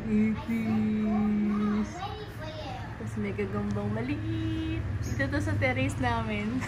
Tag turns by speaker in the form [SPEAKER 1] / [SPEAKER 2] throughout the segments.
[SPEAKER 1] ipis. Tapos may gagambang maliit. Dito to sa terrace namin.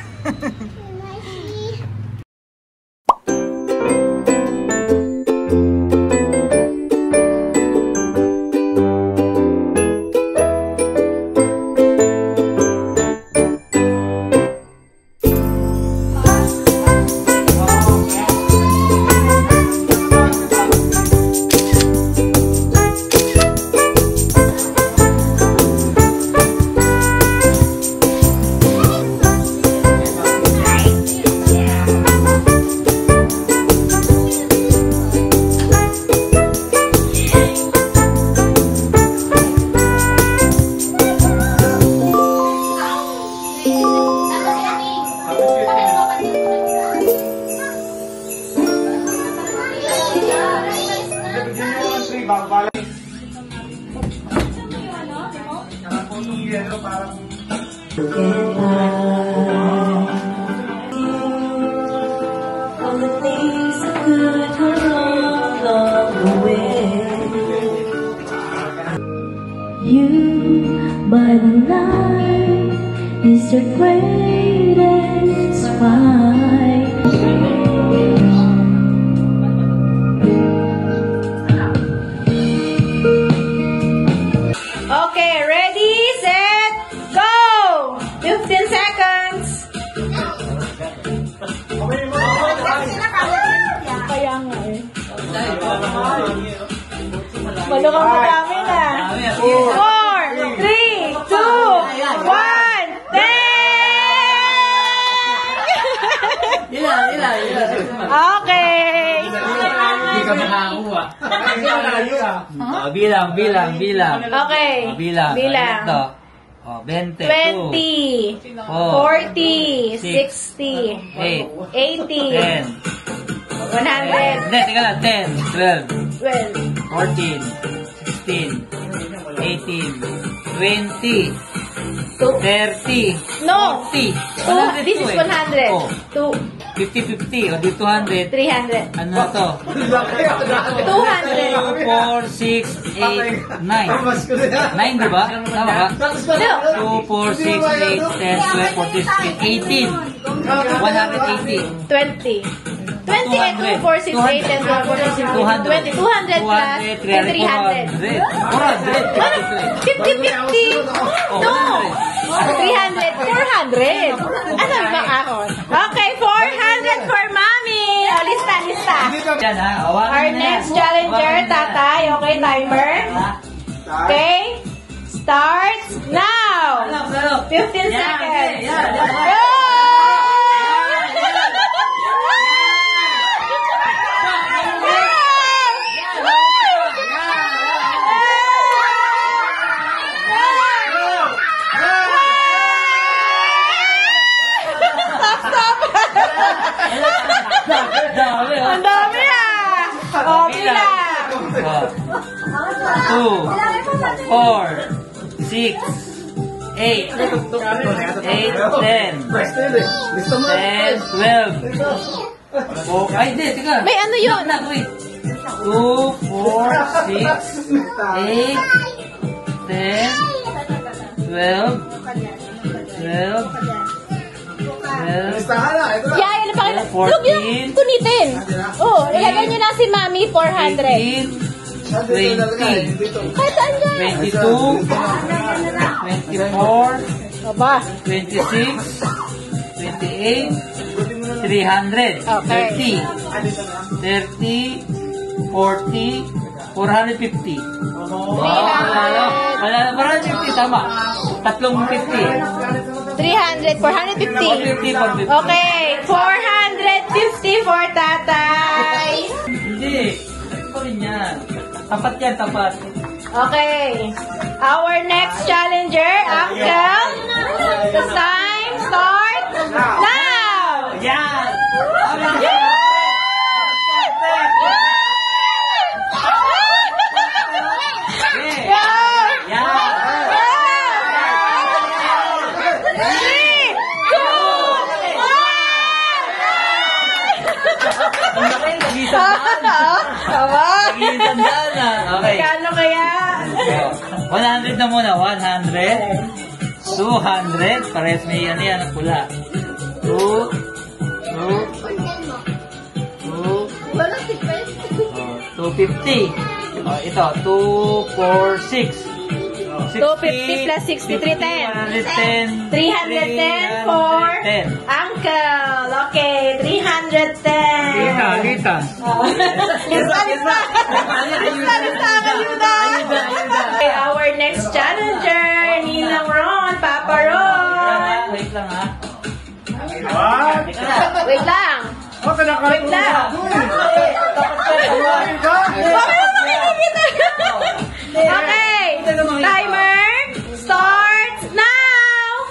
[SPEAKER 2] By the night is your greatest fight.
[SPEAKER 3] Okay, ready, set, go! 15 seconds. Kaya nga eh. Malukang madami na. 4, 3, 2, 1, 10! Okay!
[SPEAKER 4] Hindi ka makakuha. Bilang.
[SPEAKER 3] Okay.
[SPEAKER 4] Bilang. Ito. 20,
[SPEAKER 3] 20, 40, 60, 80,
[SPEAKER 4] 10.
[SPEAKER 3] 100.
[SPEAKER 4] Hindi, teka lang. 10, 12,
[SPEAKER 3] 12,
[SPEAKER 4] 14, 16, 18, 20, 30,
[SPEAKER 3] No!
[SPEAKER 4] 40.
[SPEAKER 3] This is 100.
[SPEAKER 4] Oh, 50, o di 200.
[SPEAKER 3] 300.
[SPEAKER 4] Ano na to?
[SPEAKER 3] 200.
[SPEAKER 4] 2, 4, 6, 8, 9. 9, diba? Tama ba?
[SPEAKER 3] No.
[SPEAKER 4] 2, 4, 6, 8, 10, 12, 14, 15, 16, 180.
[SPEAKER 3] 20. 20 and 2, 4, 6, 8, 10, 12, 14, 15, 20. 200 plus 300. 50, 50. No. 300, 400. Ano ba ako? Okay, 400 for mommy. O, lista.
[SPEAKER 4] Yan ha, awakan
[SPEAKER 3] Our
[SPEAKER 4] na
[SPEAKER 3] next
[SPEAKER 4] yan.
[SPEAKER 3] challenger, tatay. Okay, timer. Okay. Starts now. 15 seconds. Go! Ang dami ah! O, bilang!
[SPEAKER 4] 2, 4, 6, 8, 10, 12. Oh, ay, di, teka.
[SPEAKER 3] May ano yun?
[SPEAKER 4] Wait. 2, 4, 6, 8, 10, 12, 12,
[SPEAKER 3] Yeah, yun pa kita.
[SPEAKER 4] 14,
[SPEAKER 3] Look, yung kunitin. Oh, ilagay nyo na si Mami 400.
[SPEAKER 4] 20,
[SPEAKER 3] Kahit saan dyan.
[SPEAKER 4] 22, 24,
[SPEAKER 3] Aba.
[SPEAKER 4] 26, 28, 300,
[SPEAKER 3] Okay.
[SPEAKER 4] 30, 40, 450. Wala na, 450, tama. Tatlong 50.
[SPEAKER 3] 300, 450. Okay, 450 for tatay.
[SPEAKER 4] Hindi. Ano pa rin yan? Tapat yan, tapat.
[SPEAKER 3] Okay. Our next challenger, Uncle. The time start now.
[SPEAKER 4] Yan!
[SPEAKER 3] Tama?
[SPEAKER 4] Nag-iisang daan na. Okay.
[SPEAKER 3] Kano kaya?
[SPEAKER 4] na muna. 100. 200. Parehas may yan ang pula. 2. 250. Oh, ito. 246.
[SPEAKER 3] 250 plus 63, 10. 310 for Uncle. Okay, 310.
[SPEAKER 4] Lita.
[SPEAKER 3] Lista ang ayuda. Okay, our next challenger, Ninang Ron, Papa Ron.
[SPEAKER 4] Wait lang ha.
[SPEAKER 3] Wait lang. Wait lang. Okay, timer starts now.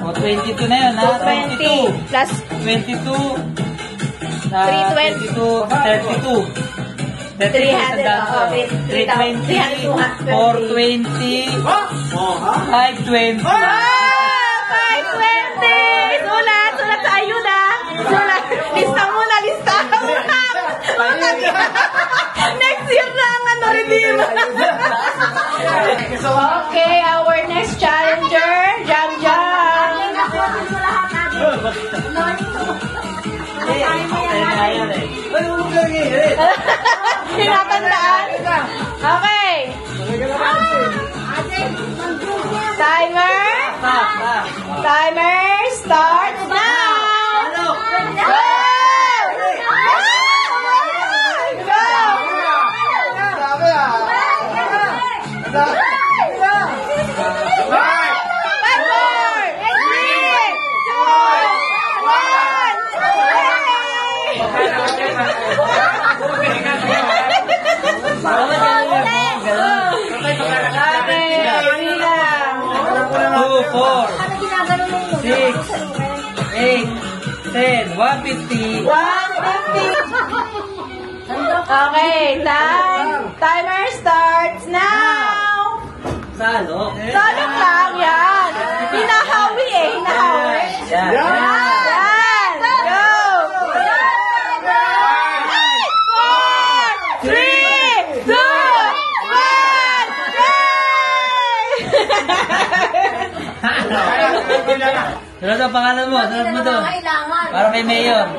[SPEAKER 4] O, 22 na yun, ha?
[SPEAKER 3] 20 plus
[SPEAKER 4] 22.
[SPEAKER 3] 320.
[SPEAKER 4] 32.
[SPEAKER 3] 300.
[SPEAKER 4] 320. 420. 520.
[SPEAKER 3] 520! Sulat sa ayuda. Sulat. Lista muna. Next year na ang redeem. Okay, our next challenger, Jam. Tinatandaan. Okay. Timer starts now. Go! Okay, timer starts now.
[SPEAKER 4] Salo.
[SPEAKER 3] Salo lang yan. Hinahawi hinahawi.
[SPEAKER 4] Yan.
[SPEAKER 3] Go. 4, 3, 2, 1.
[SPEAKER 4] Sunod ang pangalan mo. Sunod mo doon. Para may mayor.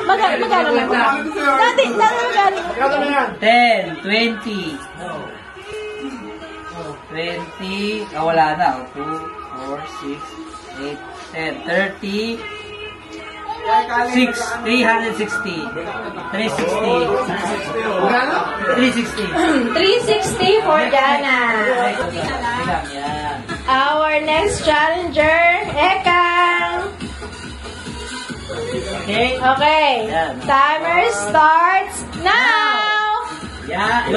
[SPEAKER 3] Magkano lang? Dati, magkano?
[SPEAKER 4] 10, 20. 20. Wala na. 2, 4, 6, 8, 10, 30. 360.
[SPEAKER 3] 360 for Jana. Our next challenger, Ekang. Okay. Timer starts now.
[SPEAKER 4] Yan.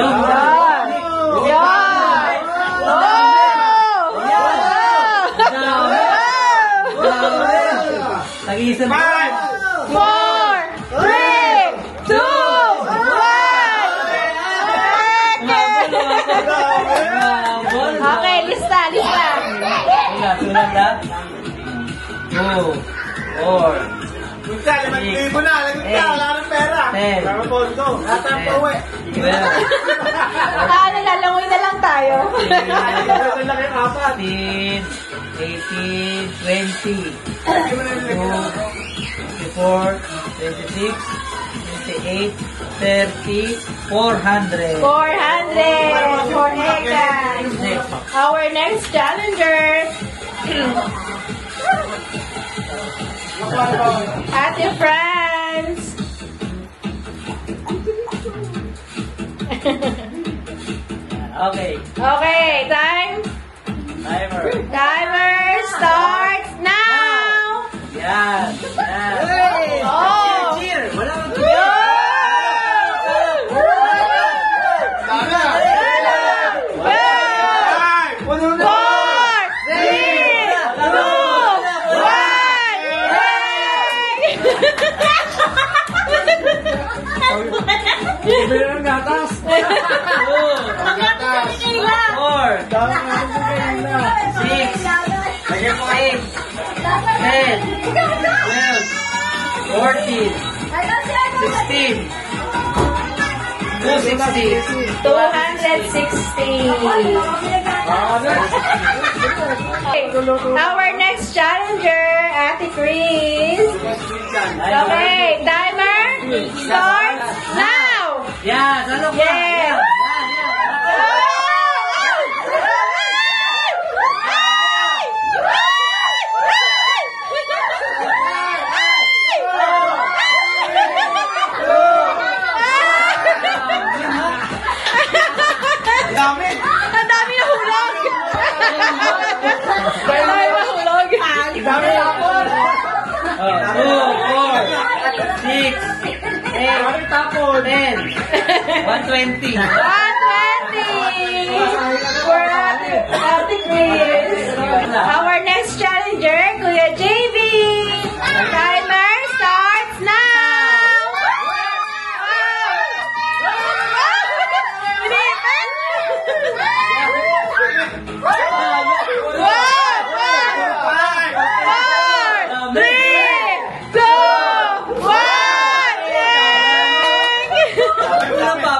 [SPEAKER 4] Tag-isa mo.
[SPEAKER 3] 4, 3, 2, 1. Okay, lista.
[SPEAKER 4] Sunod na. 2, 4.
[SPEAKER 5] Wala ng pera.
[SPEAKER 4] 10.
[SPEAKER 5] Wala ng pondo. Lahat ang pauwi.
[SPEAKER 3] Lalangoy na lang tayo.
[SPEAKER 4] 15, 18, 20, 24, 26, 28, 30, 400.
[SPEAKER 3] 400 for Ekang. Our next challenger, Ate Franz.
[SPEAKER 4] Okay.
[SPEAKER 3] Okay, time.
[SPEAKER 4] Timer.
[SPEAKER 3] Timer starts now.
[SPEAKER 4] Yan. Yan.
[SPEAKER 3] Oh!
[SPEAKER 4] Cheer. Wala kang
[SPEAKER 3] Yo!
[SPEAKER 4] cheer.
[SPEAKER 5] Bilang gatas.
[SPEAKER 4] 2, 4, 6, 8, 10, 12, 13, 14, 16,
[SPEAKER 3] 260. Our next challenger, Ate Chris. Okay, timer starts now.
[SPEAKER 4] Yan. Salok ka.
[SPEAKER 3] Yeah.
[SPEAKER 4] Yan.
[SPEAKER 5] Dami.
[SPEAKER 3] Ang dami na hulog. Ang dami na hulog.
[SPEAKER 5] Dami tapon.
[SPEAKER 4] 2, 4, 6, 8,
[SPEAKER 5] Dami tapon.
[SPEAKER 4] 10, 120.
[SPEAKER 3] 120. For Ate Chris. Our next challenger, Kuya JB. Timer starts now.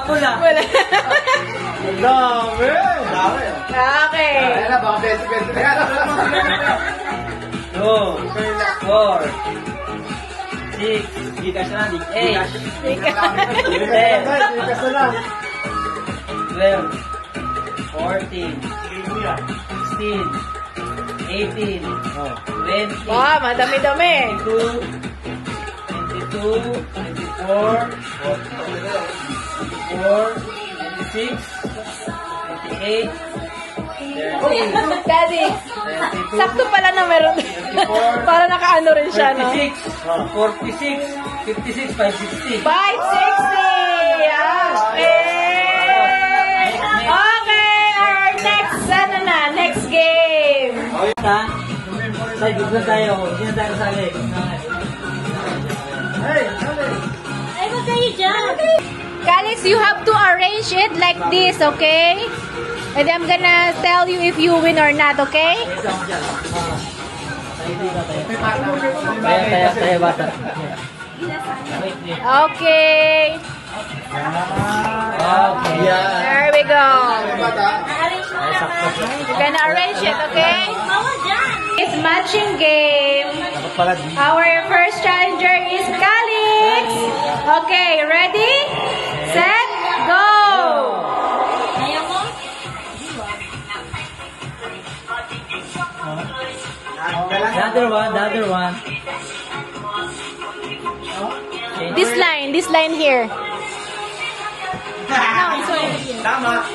[SPEAKER 4] Pula.
[SPEAKER 5] Dami. Dami.
[SPEAKER 3] Okay.
[SPEAKER 5] Ayan na, baka 20-20 na yan.
[SPEAKER 4] 2, 4, 6, 8, 12, 14, 16, 18, 20,
[SPEAKER 3] Wow, madami-dami.
[SPEAKER 4] 22, 24, 26, 28, 30,
[SPEAKER 3] Daddy,
[SPEAKER 4] 32,
[SPEAKER 3] sakto pala na meron. Para nakaano rin siya, no?
[SPEAKER 4] 46, 56, 560.
[SPEAKER 3] 560! Okay! Okay, our next, next game.
[SPEAKER 4] Sa gitna tayo. Hindi na tayo sali.
[SPEAKER 3] Calix, you have to arrange it like this, okay? And I'm gonna tell you if you win or not, okay?
[SPEAKER 4] Tayo bata.
[SPEAKER 3] Okay.
[SPEAKER 4] Okay.
[SPEAKER 3] There we go. We're gonna arrange it, okay? It's matching game. Our first challenger is Calix. Okay, ready? Set, go!
[SPEAKER 4] The other one.
[SPEAKER 3] This line here.
[SPEAKER 5] Tama.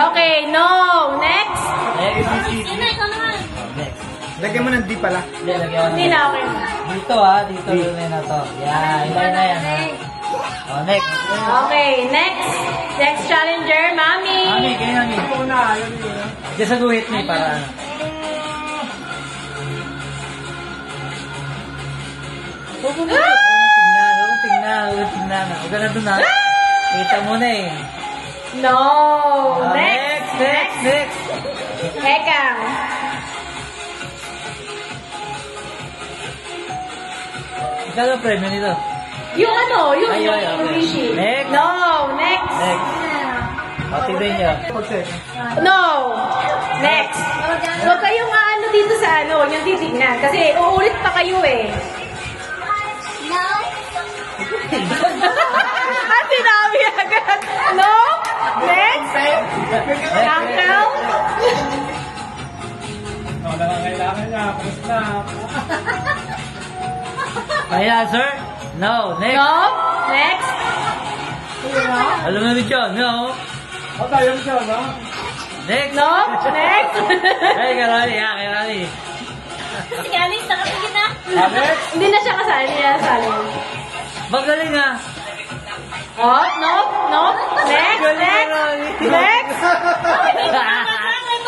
[SPEAKER 3] Okay, no. Next.
[SPEAKER 5] Lagyan mo ng D pala.
[SPEAKER 3] Hindi na, okay.
[SPEAKER 4] Dito yun na to. Yan, ilay na yan ha. Oh, next.
[SPEAKER 3] Okay, next. Next challenger, Mami.
[SPEAKER 4] Mami, kayo Mami. Diyan sa guhit ni para ano. Huwag tingnan. Huwag ka na doon ha. Kita mo na eh.
[SPEAKER 3] No.
[SPEAKER 4] Next.
[SPEAKER 3] Eka.
[SPEAKER 4] Ikaw ang premyo nito.
[SPEAKER 3] Yung yung
[SPEAKER 4] okay.
[SPEAKER 3] Rishi.
[SPEAKER 4] Next.
[SPEAKER 3] No, next.
[SPEAKER 4] O, tignan nyo.
[SPEAKER 3] No. Next. Huwag kayong dito sa huwag niyong titignan. Kasi uulit pa kayo eh. At sinabi agad. No. Next. Uncle.
[SPEAKER 5] Kailangan niya. Snap.
[SPEAKER 4] May answer? No. Next.
[SPEAKER 3] No. Next.
[SPEAKER 4] Alam na rin yun. No.
[SPEAKER 5] O, tayo mo siya, no?
[SPEAKER 4] Next!
[SPEAKER 3] No? Next!
[SPEAKER 4] Ay, kay Rani, ha? Kay Rani.
[SPEAKER 2] Si Alex, nakatingin na.
[SPEAKER 5] Alex?
[SPEAKER 3] Hindi na siya kasali. Hindi na kasali.
[SPEAKER 4] Magaling, ha?
[SPEAKER 3] Oh, no, no. Next, next, next.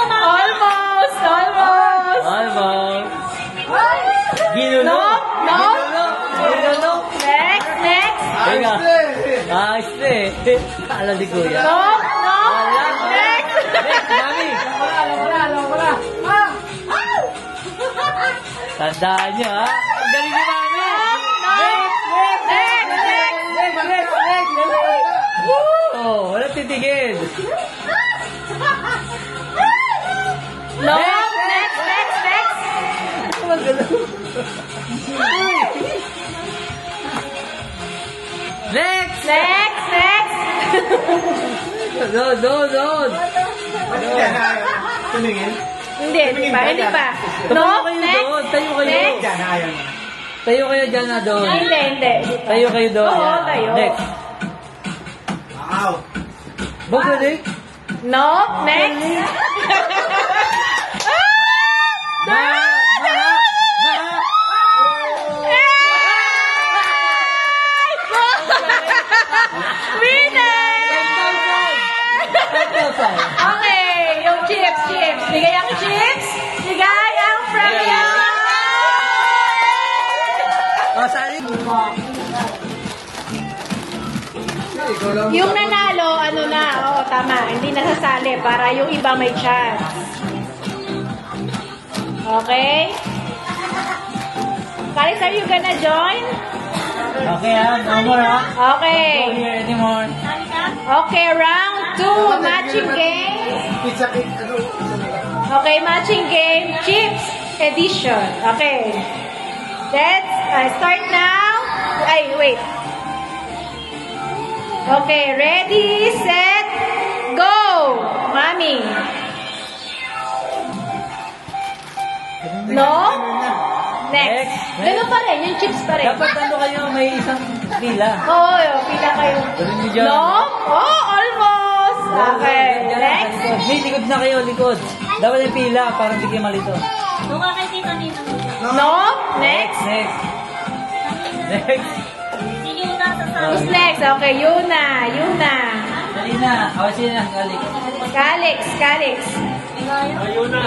[SPEAKER 3] Almost, almost.
[SPEAKER 4] Almost. Ginulo.
[SPEAKER 3] No, no.
[SPEAKER 4] Ginulo.
[SPEAKER 3] Next, next.
[SPEAKER 4] Teka. Ayos na eh. Alam ni Kuya.
[SPEAKER 3] No, no. Next.
[SPEAKER 4] Next, Mami.
[SPEAKER 5] Alam ko na.
[SPEAKER 4] Tandaan niyo, ha? Ang galing ni Mami.
[SPEAKER 3] Next, next.
[SPEAKER 4] Oh, wala titigil.
[SPEAKER 3] No, next, next, next.
[SPEAKER 4] Next!
[SPEAKER 3] Next, next.
[SPEAKER 4] Doon.
[SPEAKER 5] Tumingin.
[SPEAKER 3] Hindi, hindi pa, hindi pa. No,
[SPEAKER 4] Tayo kayo
[SPEAKER 3] next.
[SPEAKER 4] doon. Tayo kayo.
[SPEAKER 3] Next.
[SPEAKER 5] Diyan, ayaw mo.
[SPEAKER 4] Tayo kayo dyan na doon.
[SPEAKER 3] Hindi, hindi.
[SPEAKER 4] Tayo kayo doon.
[SPEAKER 3] Oo,
[SPEAKER 4] Yan.
[SPEAKER 3] tayo.
[SPEAKER 4] Next.
[SPEAKER 5] Wow.
[SPEAKER 4] Magaling.
[SPEAKER 3] No, next.
[SPEAKER 4] Maha!
[SPEAKER 3] Winner!
[SPEAKER 4] 5,000.
[SPEAKER 3] Okay, yung chips. Bigay ang chips. Bigay ang premium.
[SPEAKER 4] O, saan yun?
[SPEAKER 3] Yung nanalo, ano na, oo, tama, hindi nasasali para yung iba may chance. Okay? Kalis, are you gonna join?
[SPEAKER 4] Okay, ha? No more, ha?
[SPEAKER 3] Okay.
[SPEAKER 4] Don't hear anymore.
[SPEAKER 3] Okay, round 2, matching game.
[SPEAKER 5] Pizza cake, ano?
[SPEAKER 3] Okay, matching game, chips edition. Okay. Let's start now. Ay, wait. Okay, ready, set, go! Mami. No? Next. Ganun pa rin, yung chips pa rin.
[SPEAKER 4] Dapat ano kayo, may isang pila.
[SPEAKER 3] Oo, pila kayo.
[SPEAKER 4] Ganun niyo dyan.
[SPEAKER 3] No? Oh, almost. Okay, next.
[SPEAKER 4] May likod na kayo, likod. Dapat yung pila para hindi kayo malito.
[SPEAKER 2] Doon ka kay Tito Nino.
[SPEAKER 3] No? Next.
[SPEAKER 4] Next. Next.
[SPEAKER 2] Si Yuna sa
[SPEAKER 3] Who's next? Okay, Yuna.
[SPEAKER 4] Dali na. Awas sila na, galik.
[SPEAKER 3] Calix.
[SPEAKER 5] Ayun na.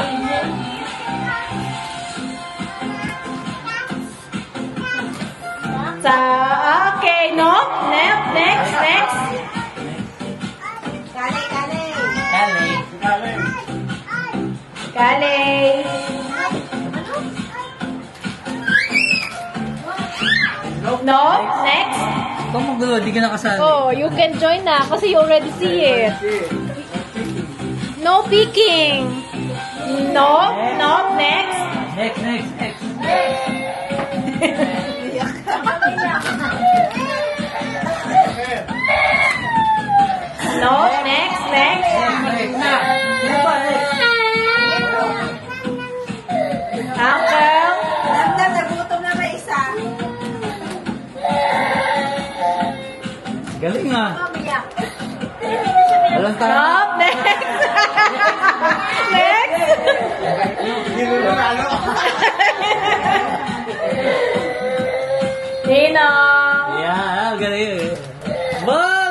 [SPEAKER 3] Okay, no? Next.
[SPEAKER 4] Galik.
[SPEAKER 3] Calix. No? Next?
[SPEAKER 4] Kung magulo, di ka nakasali.
[SPEAKER 3] Oh, you can join na kasi you already see it. No peeking. No, next.
[SPEAKER 4] Next.
[SPEAKER 3] No, next. Uncle.
[SPEAKER 4] Galing nga. Alam ka.
[SPEAKER 3] Stop, next. Next.
[SPEAKER 5] Ginulo na, ano?
[SPEAKER 3] Ninong.
[SPEAKER 4] Yeah, galing.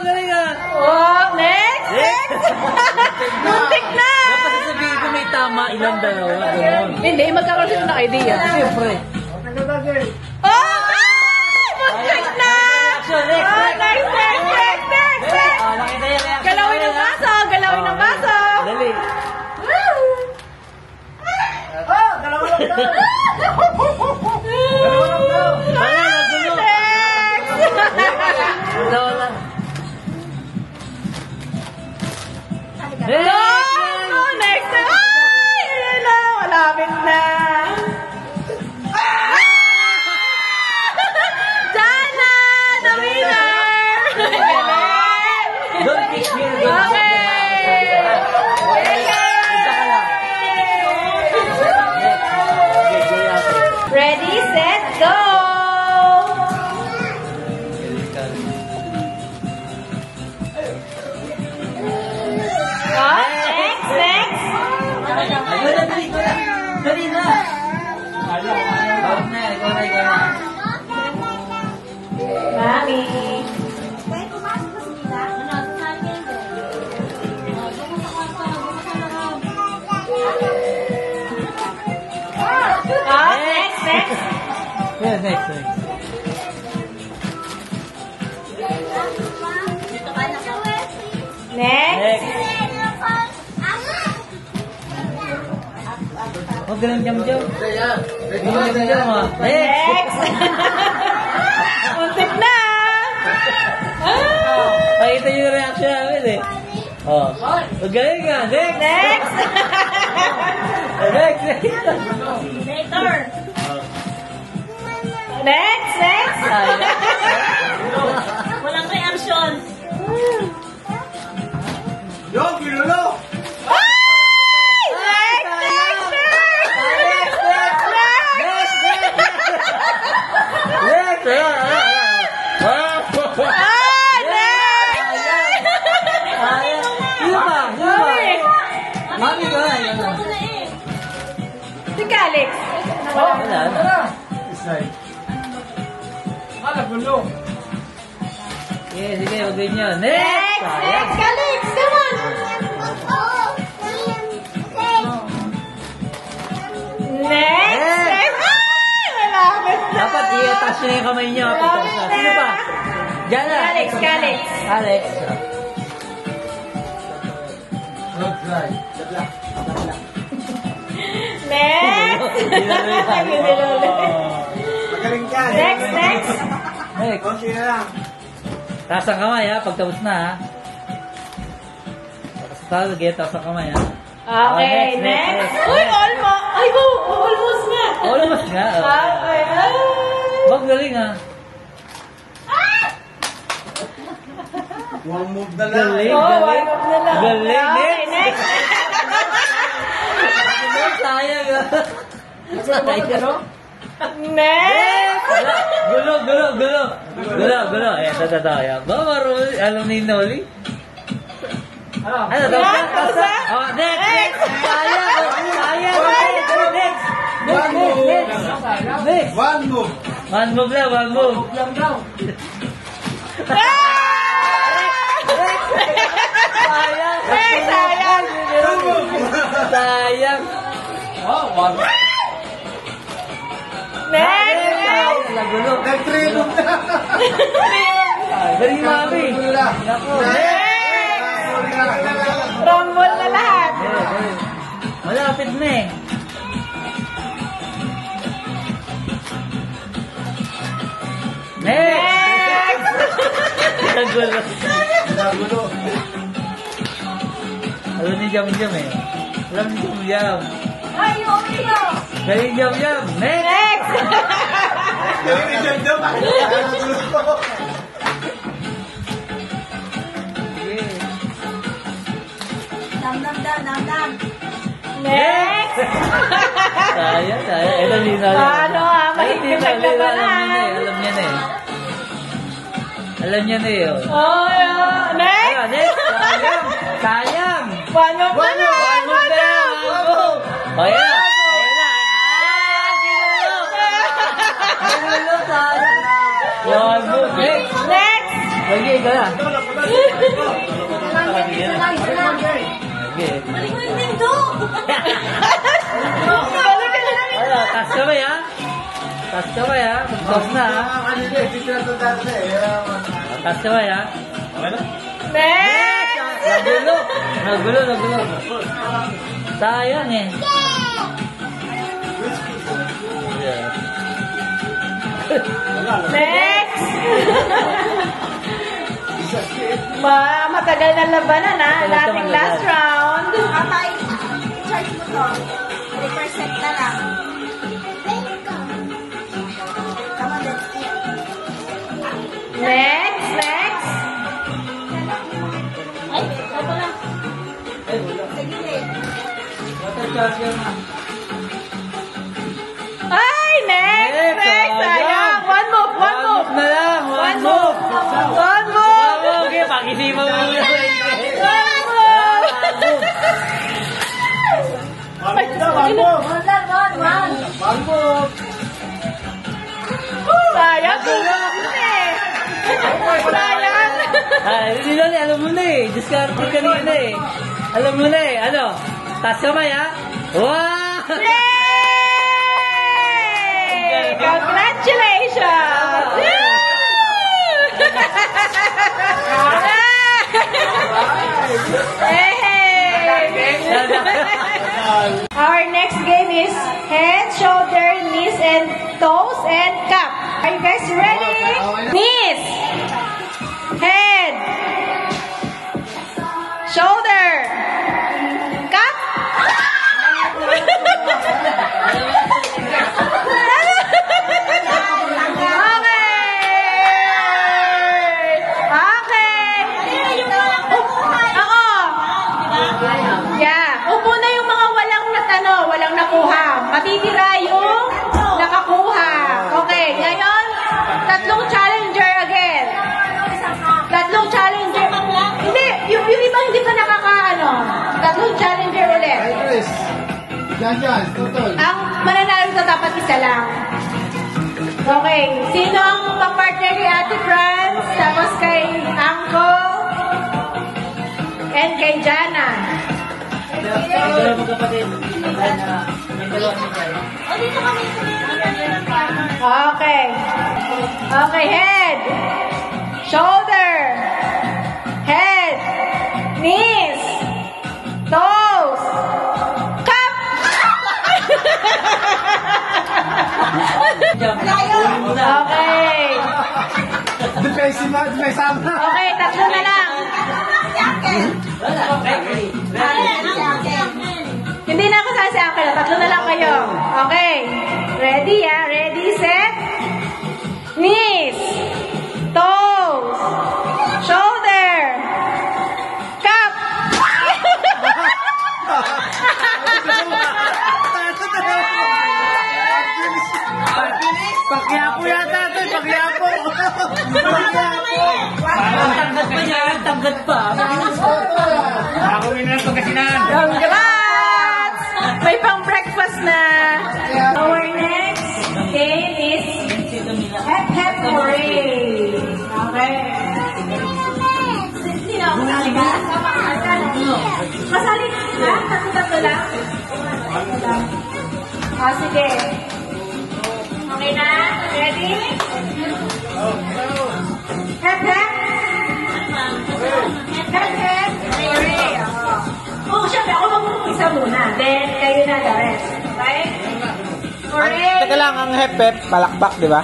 [SPEAKER 4] Galing nga.
[SPEAKER 3] Oh, next. Muntik na.
[SPEAKER 4] Dapat sasabihin ko may tama, ilang dalawa. Ganun.
[SPEAKER 3] Hindi, magkakaroon sila ng idea.
[SPEAKER 4] Siyempre.
[SPEAKER 3] Oh, muntik na.
[SPEAKER 4] Action, next.
[SPEAKER 3] Oh, next.
[SPEAKER 4] Nakita yan.
[SPEAKER 3] Galawin ng baso.
[SPEAKER 4] Dali. Wala, nagulo. Wala.
[SPEAKER 3] Next. Ay, yun na. Malapit na.
[SPEAKER 4] next.
[SPEAKER 3] Next.
[SPEAKER 4] Oh, ganun jam-jam. Ganun jam-jam, ah.
[SPEAKER 3] Next. Muntik na.
[SPEAKER 4] Pakita nyo yung reaction namin eh. Oh. Magaling nga. Next.
[SPEAKER 3] Next.
[SPEAKER 4] Next.
[SPEAKER 2] Later.
[SPEAKER 3] Next. Next.
[SPEAKER 2] Walang reaction.
[SPEAKER 5] Yo, kinulo!
[SPEAKER 4] Mami ka na.
[SPEAKER 3] Si Calix.
[SPEAKER 4] Wala na.
[SPEAKER 5] Gulo!
[SPEAKER 4] Sige, huwag ganyan.
[SPEAKER 3] Next. Next. Calix. Come on. Next. Next. Malapit na.
[SPEAKER 4] Dapat i-attach nyo yung kamay nyo. Sino pa? Diyan na.
[SPEAKER 3] Calix. Calix.
[SPEAKER 4] Alex.
[SPEAKER 3] Next.
[SPEAKER 5] Magaling ka!
[SPEAKER 3] Next. Next.
[SPEAKER 4] Next.
[SPEAKER 5] Konti na lang.
[SPEAKER 4] Taas ang kamay ha, pag tapos na ha. Tapos taas ang kamay ha.
[SPEAKER 3] Okay,
[SPEAKER 4] next,
[SPEAKER 3] next.
[SPEAKER 4] next.
[SPEAKER 3] Uy, almost. Ay, almost nga.
[SPEAKER 4] Almost nga.
[SPEAKER 3] Okay.
[SPEAKER 4] Magaling ha.
[SPEAKER 5] One move na lang.
[SPEAKER 4] Galing,
[SPEAKER 3] Oh,
[SPEAKER 4] galing.
[SPEAKER 3] one up na lang.
[SPEAKER 4] Galing,
[SPEAKER 3] Okay,
[SPEAKER 4] next.
[SPEAKER 3] next.
[SPEAKER 4] Sayang ha. Sayang.
[SPEAKER 3] Next.
[SPEAKER 4] Gulo. Gulo. Ayan, tata. Ayan. Bawaro, alam ni Noli. Ano?
[SPEAKER 3] Tapos na?
[SPEAKER 4] Oh, next. Sayang. Next.
[SPEAKER 5] One move!
[SPEAKER 4] One move lang. Sayang. Sayang.
[SPEAKER 3] Next.
[SPEAKER 4] Nagulo.
[SPEAKER 5] Nag-3 move na!
[SPEAKER 4] Galing mami. Nako.
[SPEAKER 3] Rumble na lahat.
[SPEAKER 4] Malapit na eh. Next! Nagulo.
[SPEAKER 5] Nagulo.
[SPEAKER 4] Alam ni Jam eh. Alam ni Jam.
[SPEAKER 2] Ay, okay na.
[SPEAKER 4] Galing Jam. Next!
[SPEAKER 3] Next.
[SPEAKER 5] Galing ni Jam. Nagulo ko.
[SPEAKER 4] Sige.
[SPEAKER 2] Dam.
[SPEAKER 3] Next.
[SPEAKER 4] Sayang. Ito ni Noli.
[SPEAKER 3] Ano mahigpit naglabanan.
[SPEAKER 4] Alam niya na eh.
[SPEAKER 3] Oh, next.
[SPEAKER 4] Ayun, next. Sayang.
[SPEAKER 3] One move na lang.
[SPEAKER 4] Oh, yan na. Ginulo. Sayang. One move. Next.
[SPEAKER 3] Next.
[SPEAKER 4] Okay, ikaw na. Okay.
[SPEAKER 2] Balik mo yung tinto.
[SPEAKER 4] Ano, taas kamay ha? Taas kamay ha? Tapos na ha? Taas kamay ha?
[SPEAKER 3] Next.
[SPEAKER 4] Nagulo. Sayang eh. Yeah.
[SPEAKER 3] Next. Matagal na labanan ha. Nating last round.
[SPEAKER 2] Kapay, charge mo to. 3% na lang. Come on, let's eat.
[SPEAKER 3] Next.
[SPEAKER 2] Ay, ako lang. Sige,
[SPEAKER 3] Ay, next. Sayang. One move.
[SPEAKER 4] Na lang. One move. Okay, pag-isipan mo muna.
[SPEAKER 3] Sayang.
[SPEAKER 4] Hindi na alam mo na eh. Discarte kanina eh. Alam mo na eh. Ano? Taas kamay ha? Wow!
[SPEAKER 3] Yay! Congratulations! Congratulations! Our next game is head, shoulder, knees, and toes, and cup. Are you guys ready? Knees, head, shoulder, cup. Walang nakuha. Matitira yung nakakuha. Okay, ngayon, tatlong challenger again. Tatlong challenger. Hindi, yung iba hindi pa nakakaano. Tatlong challenger ulit.
[SPEAKER 5] Diyan, tutol.
[SPEAKER 3] Ang mananalo na dapat isa lang. Okay, sino ang kapartner ni Ate Franz? Tapos kay Uncle and kay Jana.
[SPEAKER 4] Dalawa magkapatid.
[SPEAKER 3] Okay. Okay, head, shoulder, head, knees, toes, cup. Okay. Okay, tatlo na lang. Hindi na ako sasakal. Tatlo na lang kayo. Okay. Ready, ah? Ready, set. Knees. Toes. Shoulder. Cup.
[SPEAKER 4] Pakyapo yata ito. Pakyapo. Tanggat pa niya. Tanggat pa. Ako rin na pagkasinan.
[SPEAKER 3] Congrats! May pang breakfast na. Our next game is Hep Hep Hooray. Okay. Sino? Kasali ka? Kasali ka? Tatlo lang? Sige. Okay na? Ready? Hep Hep? Hep Hep Hooray. Oh, syempre, ako mag-umpisa muna. Then, kayo na the rest. Okay? Hooray!
[SPEAKER 5] Teka lang, ang hep-hep, palakpak, di ba?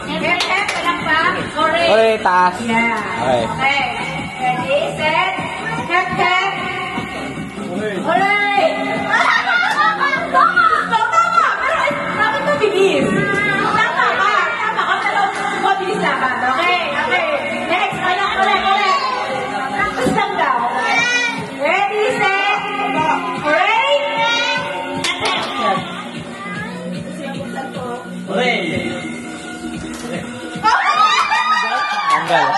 [SPEAKER 3] Hep-hep, palakpak. Hooray!
[SPEAKER 5] Hooray, taas.
[SPEAKER 3] Yeah.
[SPEAKER 5] Okay.
[SPEAKER 3] Okay. Ready, set, hep-hep. Hooray! Tama! Bakit mabilis? Tama ka. Tama ka. Pero mabilis dapat. Okay? Okay. Next. Ulit. Practice lang daw. Ready, set, hooray!
[SPEAKER 4] Hooray!
[SPEAKER 5] Tanggal.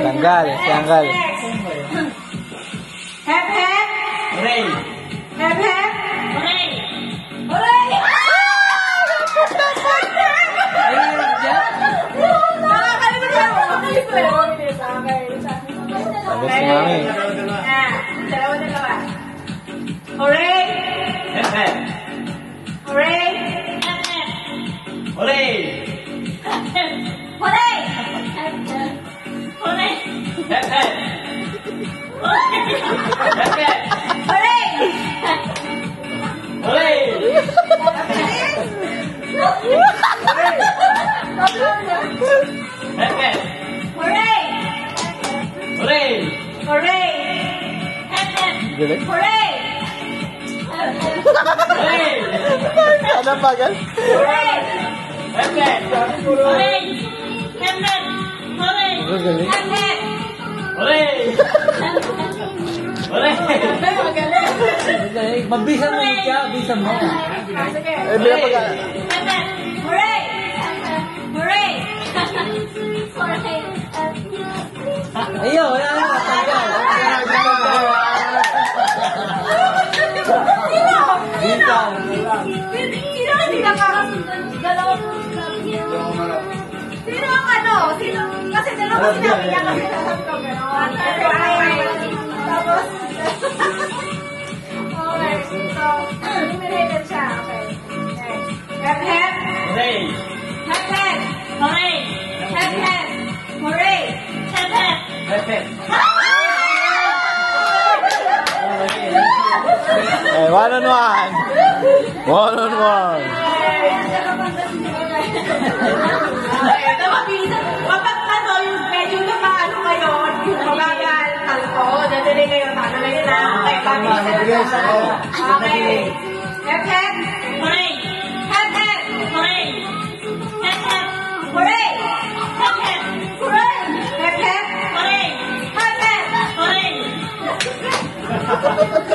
[SPEAKER 5] Tanggal. Tanggal.
[SPEAKER 3] Hep, hep.
[SPEAKER 4] Hooray!
[SPEAKER 3] Hep, hep. Hooray! Hooray!
[SPEAKER 5] Sabi si Mami.
[SPEAKER 3] Dalawa. Hooray!
[SPEAKER 4] Hep hep!
[SPEAKER 3] Hooray!
[SPEAKER 4] Hooray!
[SPEAKER 3] Hooray!
[SPEAKER 4] Hep hep! Hep hep!
[SPEAKER 3] Hooray!
[SPEAKER 4] Hooray! Hep hep!
[SPEAKER 3] Hooray!
[SPEAKER 4] Hooray!
[SPEAKER 3] Hooray!
[SPEAKER 5] Galing.
[SPEAKER 3] Hooray!
[SPEAKER 4] Hooray!
[SPEAKER 5] Ano pa, gal?
[SPEAKER 3] Hooray!
[SPEAKER 4] Hep hep!
[SPEAKER 3] Hooray! Hep-hep! Hooray!
[SPEAKER 5] Galing.
[SPEAKER 3] Hep-hep!
[SPEAKER 4] Hooray! Hooray!
[SPEAKER 3] Magaling!
[SPEAKER 4] Mabisan mo siya, bisan mo.
[SPEAKER 3] Sige.
[SPEAKER 5] Eh, bilang pag...
[SPEAKER 3] Hep-hep! Hooray! Hooray!
[SPEAKER 4] Ayo, yan. Tanggal.
[SPEAKER 3] Sino hindi nakakagalaw? Sino ang ano? Sino? Kasi dalawa sinabi niya kasi nasabi ko gano'n. Tapos, okay. So, eliminated siya. Okay. Hep, hep.
[SPEAKER 4] Hooray!
[SPEAKER 3] Hep, hep. Hooray. Hep, hep. Hooray. Hep, hep.
[SPEAKER 4] Hep, hep.
[SPEAKER 5] Eh, 1-on-1. 1-on-1.
[SPEAKER 3] Kapag ano, yung medyo nakaano kayo, yung mabagal, talpo, dadali kayo, tano na yun na. Okay, pabilisan. Okay. Hep, hep. Hooray. Hep, hep. Hooray. Hep, hep. Hooray. Hep, hep. Hooray. Hep, hep. Hooray. Hep, hep. Hooray.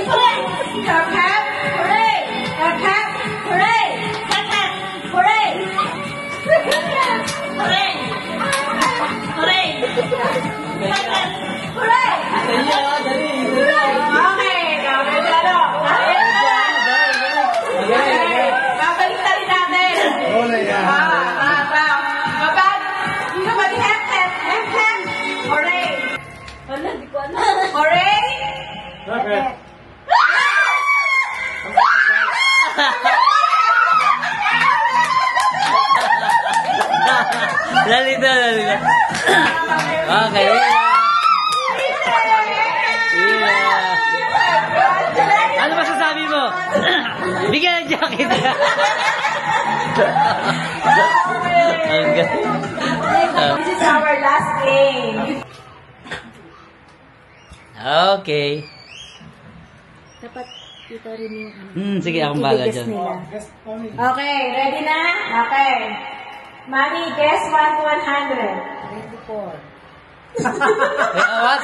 [SPEAKER 3] Hooray. Hep, hep. Hooray. Hep, hep. Hooray. Hep, hep. Hooray. Hooray. Hooray. Hep, hep. Hooray. Okay, okay, lalo. Babalik na rin natin. Kapag, sino ba ni hep, hep, hep, hep? Hooray. Wala, di ko alam. Hooray. Hep, hep.
[SPEAKER 4] Lalito. Okay. Ano masasabi mo? Bigyan ng jacket.
[SPEAKER 3] This is our last game.
[SPEAKER 4] Okay.
[SPEAKER 2] Dapat ito rin yung
[SPEAKER 4] Sige, akong bahala dyan.
[SPEAKER 3] Okay, ready na? Okay. Mami, guess 1 to 100.
[SPEAKER 2] 24.
[SPEAKER 4] What?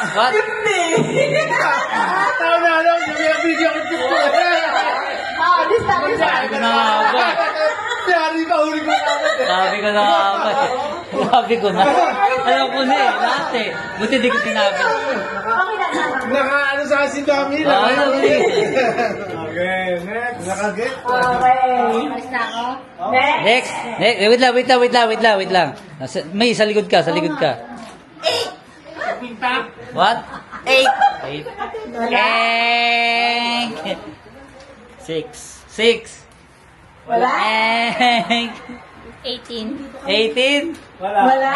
[SPEAKER 5] Tayo na alam, yung video ko dito.
[SPEAKER 3] This time.
[SPEAKER 4] Sabi ko na nga ba?
[SPEAKER 5] Yari ka, huli ko namin.
[SPEAKER 4] Sabi ko na nga ba? Sabi ko na. Alam ko na eh, lahat eh. Buti di ko sinabi.
[SPEAKER 3] Okay na naman.
[SPEAKER 5] Naka-ano sa si Tommy.
[SPEAKER 4] Ano eh?
[SPEAKER 5] Okay, next. Naka-get.
[SPEAKER 3] Okay.
[SPEAKER 2] Alis na ako.
[SPEAKER 3] Next.
[SPEAKER 4] Next. Wait lang. May, sa likod ka. 8. What? 8. 6.
[SPEAKER 3] Wala.
[SPEAKER 2] 18.
[SPEAKER 4] 18.
[SPEAKER 3] Wala.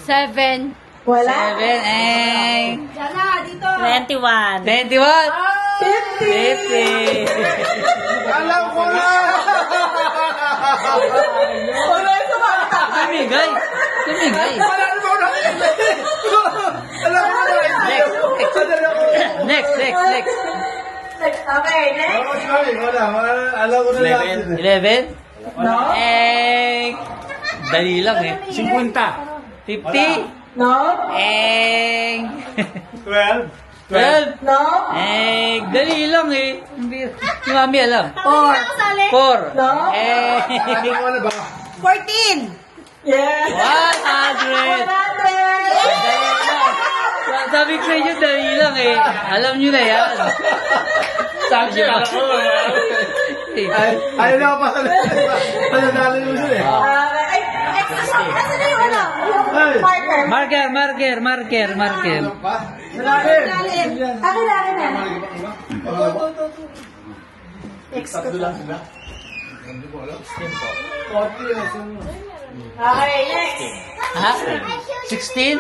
[SPEAKER 2] 7.
[SPEAKER 3] Wala.
[SPEAKER 4] 7.
[SPEAKER 3] Diana, dito.
[SPEAKER 2] 21.
[SPEAKER 4] 21.
[SPEAKER 3] 50.
[SPEAKER 4] 50.
[SPEAKER 5] Alam ko na!
[SPEAKER 3] Wala yung sumata.
[SPEAKER 4] Tumigay.
[SPEAKER 5] Alam ko na! Alam ko na!
[SPEAKER 4] Next.
[SPEAKER 3] Okay, next.
[SPEAKER 5] Wala. Alam ko na lang.
[SPEAKER 4] 11.
[SPEAKER 3] No.
[SPEAKER 4] Dali lang eh.
[SPEAKER 5] 50.
[SPEAKER 4] 50.
[SPEAKER 3] No.
[SPEAKER 5] 12.
[SPEAKER 4] 12.
[SPEAKER 3] No.
[SPEAKER 4] Dali lang eh. Si Mami alam. 4.
[SPEAKER 3] No.
[SPEAKER 5] Ano mo na ba?
[SPEAKER 2] 14.
[SPEAKER 3] Yes.
[SPEAKER 4] 100.
[SPEAKER 3] 100.
[SPEAKER 4] Sabi ko sa inyo, dali lang eh. Alam nyo na yan. Sabi nyo.
[SPEAKER 5] Ayaw na ako pa sa nanalo mo siya eh.
[SPEAKER 3] Ay, nasa na yung ano? Yung marker.
[SPEAKER 4] Marker.
[SPEAKER 3] Akin na. Okay, next.
[SPEAKER 4] Ha? 16?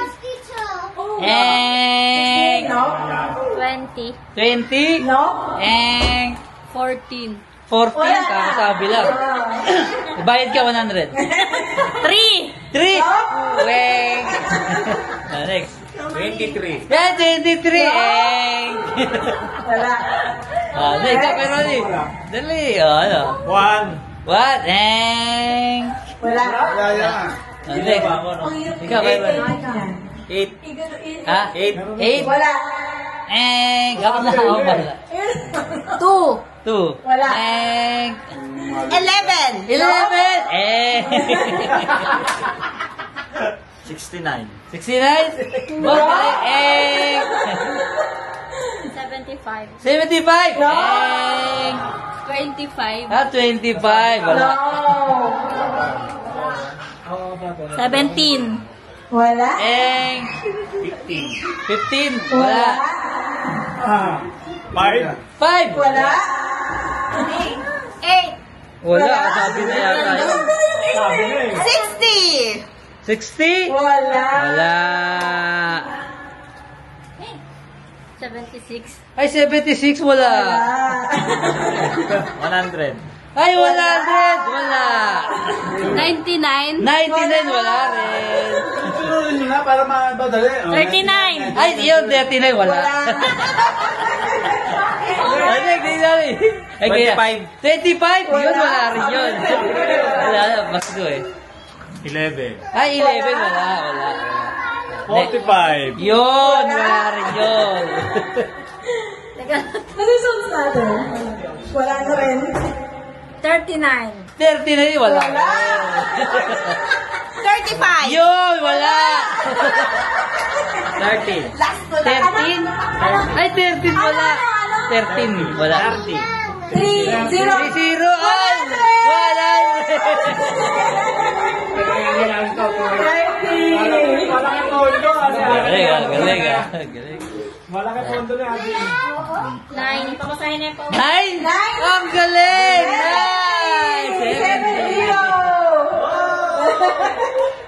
[SPEAKER 3] No.
[SPEAKER 2] 20.
[SPEAKER 4] 20?
[SPEAKER 3] No.
[SPEAKER 2] 14.
[SPEAKER 4] 14? Kakasabi lang. Bayad ka 100.
[SPEAKER 2] 3.
[SPEAKER 4] 3? Weng! Next.
[SPEAKER 5] 23.
[SPEAKER 4] Yan, 23.
[SPEAKER 3] Wala.
[SPEAKER 4] Next, pero Ronnie. Dali. Ano?
[SPEAKER 5] 1.
[SPEAKER 4] What?
[SPEAKER 3] Wala.
[SPEAKER 4] Next. Ikaw, kayo ba? 8. Ha? 8?
[SPEAKER 3] Wala.
[SPEAKER 4] Dapat na ako pala.
[SPEAKER 2] 2.
[SPEAKER 4] 2.
[SPEAKER 3] Wala.
[SPEAKER 2] 11.
[SPEAKER 5] 69.
[SPEAKER 4] 69? Okay.
[SPEAKER 2] 75.
[SPEAKER 4] 75?
[SPEAKER 3] No.
[SPEAKER 2] 25.
[SPEAKER 4] 25. Wala.
[SPEAKER 3] No.
[SPEAKER 2] 17.
[SPEAKER 3] Wala.
[SPEAKER 4] 15. 15? Wala.
[SPEAKER 5] 5.
[SPEAKER 4] 5.
[SPEAKER 2] Wala.
[SPEAKER 3] 8.
[SPEAKER 4] Wala, sabi na yata yun.
[SPEAKER 5] Sabi na eh.
[SPEAKER 3] 60.
[SPEAKER 4] 60?
[SPEAKER 2] Wala.
[SPEAKER 4] Wala.
[SPEAKER 1] 76.
[SPEAKER 4] Ay, 76, wala.
[SPEAKER 5] 100.
[SPEAKER 4] Ay, 100, wala.
[SPEAKER 1] 99.
[SPEAKER 4] 99, wala rin.
[SPEAKER 5] Sunod nyo na para mabadali.
[SPEAKER 1] 39.
[SPEAKER 4] Ay, yun, 39, wala. Ay, sorry. Ay, kaya, 25, yun, wala rin yun. Wala, mas ko eh.
[SPEAKER 5] 11.
[SPEAKER 4] Ay, 11, wala.
[SPEAKER 5] 45.
[SPEAKER 4] Yun, wala rin yun.
[SPEAKER 2] Nasusunod natin. Wala na rin.
[SPEAKER 1] 39.
[SPEAKER 4] 39, wala.
[SPEAKER 3] 35.
[SPEAKER 4] Yun, wala.
[SPEAKER 5] 30.
[SPEAKER 2] Last ko na.
[SPEAKER 4] 13? Ay, 13, wala. 13, wala.
[SPEAKER 2] 3, 0.
[SPEAKER 4] 0, ay, wala.
[SPEAKER 5] Malaki pondo.
[SPEAKER 4] Galing ah, galing ah. Galing.
[SPEAKER 5] Malaki pondo na Ate.
[SPEAKER 1] 9. Pamasahin na yung pamasahin.
[SPEAKER 4] 9! Ang galing! Nice!
[SPEAKER 2] 7-0.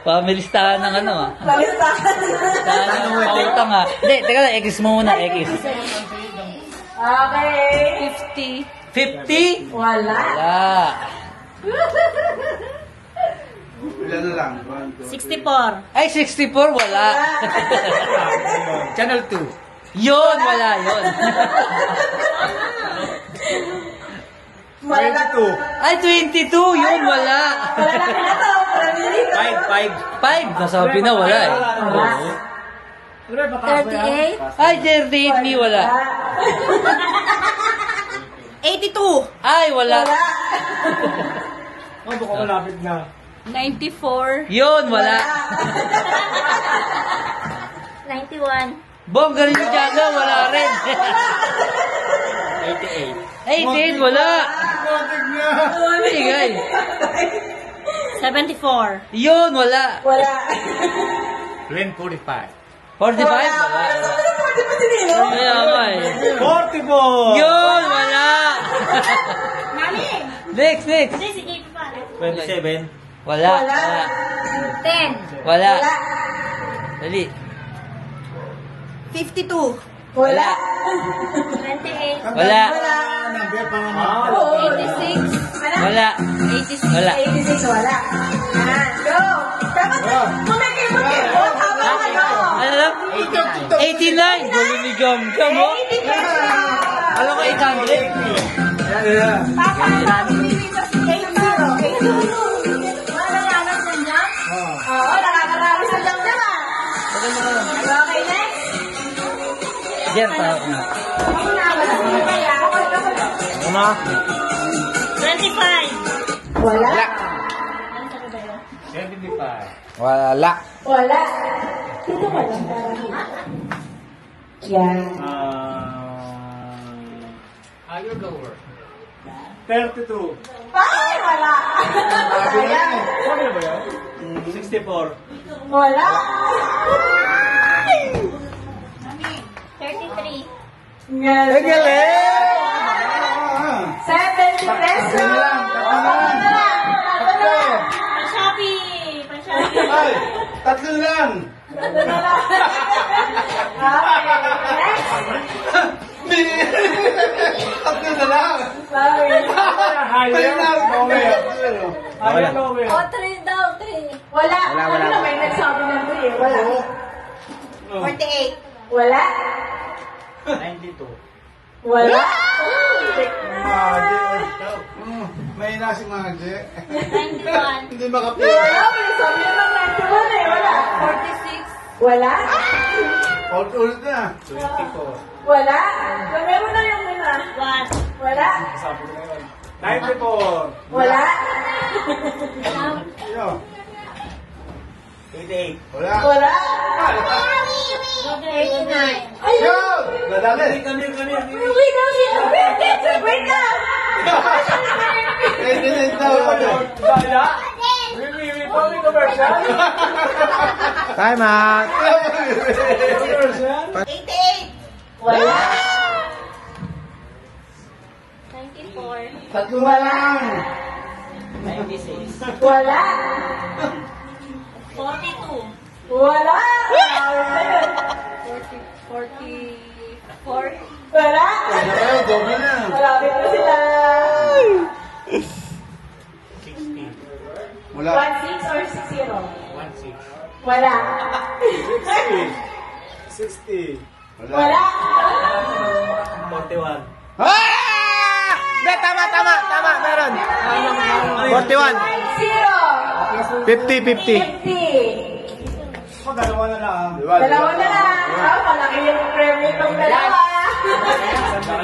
[SPEAKER 4] Pamilistahan ng ano ah.
[SPEAKER 2] Palistahan.
[SPEAKER 4] Listahan ng pautang ah. Hindi, teka lang, X mo muna, X.
[SPEAKER 2] Okay.
[SPEAKER 4] 50?
[SPEAKER 2] Wala.
[SPEAKER 4] Wala.
[SPEAKER 5] Ilan na lang?
[SPEAKER 1] 64.
[SPEAKER 4] Ay, 64, wala.
[SPEAKER 5] Channel 2.
[SPEAKER 4] Yun, wala yun.
[SPEAKER 5] 22.
[SPEAKER 4] Ay, 22, yun, wala.
[SPEAKER 2] Wala na ka na to. Wala na dito.
[SPEAKER 4] 5, nasabi na wala eh. Oo.
[SPEAKER 1] 38.
[SPEAKER 4] Ay, 38, mi wala.
[SPEAKER 3] 82.
[SPEAKER 4] Ay, wala.
[SPEAKER 5] Oh, baka malapit na.
[SPEAKER 1] 94.
[SPEAKER 4] Yun, wala.
[SPEAKER 1] 91.
[SPEAKER 4] Bong, galing ni Jaga, wala rin. 88, wala. Bigay.
[SPEAKER 1] 74.
[SPEAKER 4] Yun, wala.
[SPEAKER 2] Wala.
[SPEAKER 5] 45.
[SPEAKER 4] 45, wala. Kaya nga eh.
[SPEAKER 5] 44.
[SPEAKER 4] Yun, wala.
[SPEAKER 1] Mami!
[SPEAKER 4] Next.
[SPEAKER 1] Hindi, sige pa.
[SPEAKER 5] 27.
[SPEAKER 4] Wala.
[SPEAKER 1] 10.
[SPEAKER 4] Wala. Dali.
[SPEAKER 3] 52.
[SPEAKER 2] Wala.
[SPEAKER 1] 28.
[SPEAKER 4] Wala.
[SPEAKER 5] Number pa nga.
[SPEAKER 1] 86.
[SPEAKER 4] Wala.
[SPEAKER 1] 86.
[SPEAKER 4] Wala.
[SPEAKER 2] 86, wala. Go. Dapat pumikipot. Habang ano.
[SPEAKER 4] Ano lang? 89. Galing ni Gam. Gam, oh. Alam ko 800.
[SPEAKER 2] Papa, pumipipot. 80. Wala nalaman sa jump? Oo, nakakaramis sa jump naman. Okay, next.
[SPEAKER 4] Diyan pa.
[SPEAKER 2] Ako na, wala mo kaya.
[SPEAKER 5] Ano?
[SPEAKER 1] 25.
[SPEAKER 2] Wala.
[SPEAKER 5] 75.
[SPEAKER 4] Wala.
[SPEAKER 2] Wala. Dito ka lang. Yan.
[SPEAKER 5] Higher lower. 32.
[SPEAKER 2] Ay, wala. Wala.
[SPEAKER 5] Sabi na ba yun? 64.
[SPEAKER 2] Wala.
[SPEAKER 1] 33.
[SPEAKER 2] Galing. 70 pesos.
[SPEAKER 1] Pa-Shopee! Pa-Shopee!
[SPEAKER 5] Ay! Tatlo lang! Tatlo na lang!
[SPEAKER 2] Sorry.
[SPEAKER 5] Higher lower. Higher lower.
[SPEAKER 1] O, 3 daw, 3.
[SPEAKER 2] Wala. Ano na may nagsabi ng 3? Wala.
[SPEAKER 3] 48.
[SPEAKER 2] Wala.
[SPEAKER 5] 92.
[SPEAKER 2] Wala.
[SPEAKER 5] May nasi mga je.
[SPEAKER 1] 91.
[SPEAKER 5] Hindi makapila.
[SPEAKER 2] Wala. May sabi na ng 91 eh. Wala.
[SPEAKER 1] 46.
[SPEAKER 2] Wala.
[SPEAKER 5] Ulit na. 24.
[SPEAKER 2] Wala. Meron na yung una.
[SPEAKER 1] 1.
[SPEAKER 2] Wala.
[SPEAKER 5] 94.
[SPEAKER 2] Wala.
[SPEAKER 5] Sino? 88. Wala.
[SPEAKER 2] Wala.
[SPEAKER 1] 89.
[SPEAKER 5] Ayun! Nadali.
[SPEAKER 2] Wait na siya. Wait na.
[SPEAKER 5] 88 daw. Bala? Time out.
[SPEAKER 3] 88.
[SPEAKER 2] Wala.
[SPEAKER 5] Tatlo na lang.
[SPEAKER 4] 96.
[SPEAKER 2] Wala.
[SPEAKER 1] 42.
[SPEAKER 2] Wala.
[SPEAKER 1] 44.
[SPEAKER 2] Wala.
[SPEAKER 5] Ano kayo? Doble na.
[SPEAKER 2] Malapit na sila.
[SPEAKER 4] 60.
[SPEAKER 5] Wala.
[SPEAKER 2] 1-6 or 6-0?
[SPEAKER 4] 16.
[SPEAKER 2] Wala.
[SPEAKER 5] 60.
[SPEAKER 2] Wala.
[SPEAKER 4] 41.
[SPEAKER 5] Ah! Hindi, tama. Meron. 41. 50.
[SPEAKER 2] 50.
[SPEAKER 5] Dalawa na lang.
[SPEAKER 2] Dalawa na lang. Ah, malaki yung premium ng dalawa.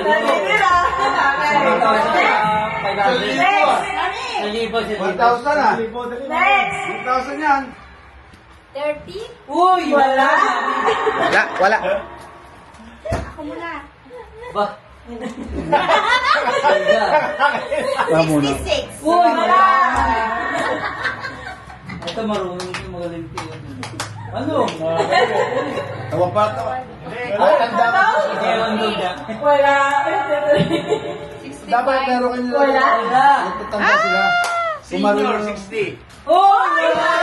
[SPEAKER 2] Natitira. Next.
[SPEAKER 5] 1,000 na.
[SPEAKER 2] Next.
[SPEAKER 5] 1,000 yan.
[SPEAKER 1] 30.
[SPEAKER 4] Uy!
[SPEAKER 2] Wala.
[SPEAKER 5] Wala.
[SPEAKER 1] Ako muna.
[SPEAKER 4] Ba?
[SPEAKER 5] Tama na.
[SPEAKER 1] 66.
[SPEAKER 4] Uy!
[SPEAKER 2] Wala.
[SPEAKER 4] Ito marunong yung magaling ko. Ano?
[SPEAKER 5] Tawa pa. Tanda ka.
[SPEAKER 2] Wala.
[SPEAKER 5] Dapat meron kayo nila.
[SPEAKER 2] Wala.
[SPEAKER 4] Wala.
[SPEAKER 5] Nagtatanda sila.
[SPEAKER 6] Senior, 60.
[SPEAKER 4] Oh!
[SPEAKER 2] Wala.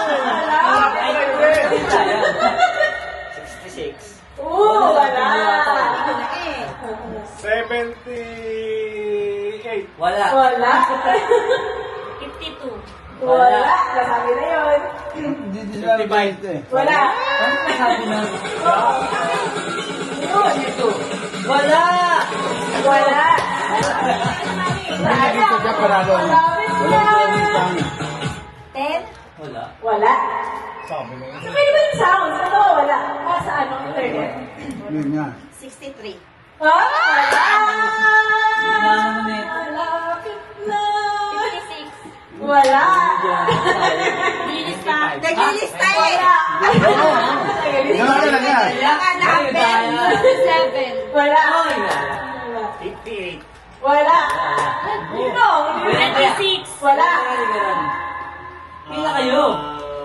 [SPEAKER 2] Wala.
[SPEAKER 4] 66.
[SPEAKER 2] Oo, wala.
[SPEAKER 6] 78.
[SPEAKER 4] Wala.
[SPEAKER 2] Wala.
[SPEAKER 1] 52.
[SPEAKER 2] Wala. Nasabi na yun.
[SPEAKER 5] Hindi sila nagbayad eh.
[SPEAKER 2] Wala.
[SPEAKER 4] Ano nasabi na?
[SPEAKER 2] Yun.
[SPEAKER 4] Wala!
[SPEAKER 2] Wala.
[SPEAKER 5] Hindi ko siya parado.
[SPEAKER 2] Malapit
[SPEAKER 5] Wala
[SPEAKER 2] na.
[SPEAKER 5] sila ng tanga.
[SPEAKER 1] 10.
[SPEAKER 4] Wala.
[SPEAKER 2] Wala.
[SPEAKER 5] Sabi mo.
[SPEAKER 2] Sa may ibang sounds, ano wala? Ah, sa ano? Internet.
[SPEAKER 5] Yun nga.
[SPEAKER 1] 63.
[SPEAKER 2] Ah, wala.
[SPEAKER 4] Wala naman eh.
[SPEAKER 2] Malapit na.
[SPEAKER 1] 56.
[SPEAKER 2] Wala.
[SPEAKER 1] Nilista.
[SPEAKER 2] Naglilista eh.
[SPEAKER 5] Yan ka lang yan.
[SPEAKER 2] Wala.
[SPEAKER 1] 7.
[SPEAKER 2] Wala.
[SPEAKER 4] Ay,
[SPEAKER 2] Wala.
[SPEAKER 6] 58.
[SPEAKER 2] Wala. Sino?
[SPEAKER 1] 26.
[SPEAKER 2] Wala.
[SPEAKER 4] Pila kayo.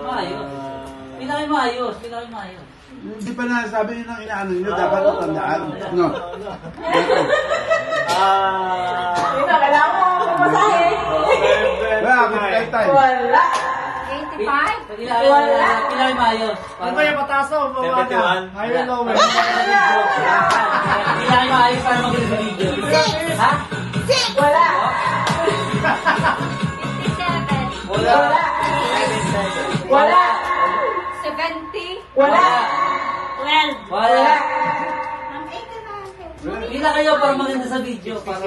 [SPEAKER 4] Maayos. Pila kayo maayos. Pila kayo maayos.
[SPEAKER 5] Hindi pa nasabi nyo ng inaano nyo. Dapat natandaan. No.
[SPEAKER 2] Sino? Kailangan mo pumasahe.
[SPEAKER 5] Wala, ako kahit tayo.
[SPEAKER 2] Wala.
[SPEAKER 1] 85.
[SPEAKER 4] Pila kayo maayos.
[SPEAKER 6] Ano ba yung mataas o? 71.
[SPEAKER 5] Higher lower.
[SPEAKER 4] Pila kayo maayos para magaling sa video. Ha?
[SPEAKER 2] Wala.
[SPEAKER 1] 57.
[SPEAKER 4] Wala.
[SPEAKER 2] Wala.
[SPEAKER 1] 70.
[SPEAKER 2] Wala.
[SPEAKER 1] 12.
[SPEAKER 4] Wala.
[SPEAKER 1] Ang 89.
[SPEAKER 4] Pila kayo para maganda sa video. Para...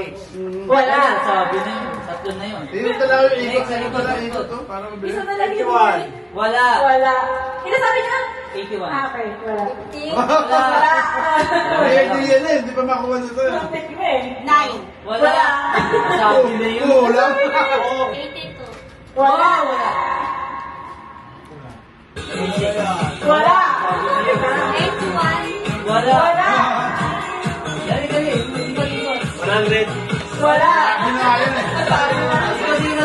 [SPEAKER 2] Wala.
[SPEAKER 4] Sabi na yun. Tatlo na yun.
[SPEAKER 5] Dito talaga yung ikot. Dito talaga yung ikot. Para mabilis.
[SPEAKER 2] Isa na lang yun.
[SPEAKER 4] Wala.
[SPEAKER 2] Wala. Sinasabi niyo?
[SPEAKER 4] 81.
[SPEAKER 2] Ah, okay. Wala.
[SPEAKER 1] 50.
[SPEAKER 2] Wala.
[SPEAKER 5] Eh, hindi yan eh. Hindi pa makuha nito.
[SPEAKER 2] Take me.
[SPEAKER 1] 9.
[SPEAKER 4] Wala. Sabi na yun.
[SPEAKER 5] Wala.
[SPEAKER 1] 82.
[SPEAKER 2] Wala.
[SPEAKER 4] Wala.
[SPEAKER 2] Wala.
[SPEAKER 1] 81.
[SPEAKER 4] Wala.
[SPEAKER 2] Wala.
[SPEAKER 4] Dali, dali.
[SPEAKER 6] 100.
[SPEAKER 2] Wala.
[SPEAKER 5] Ginawayan eh.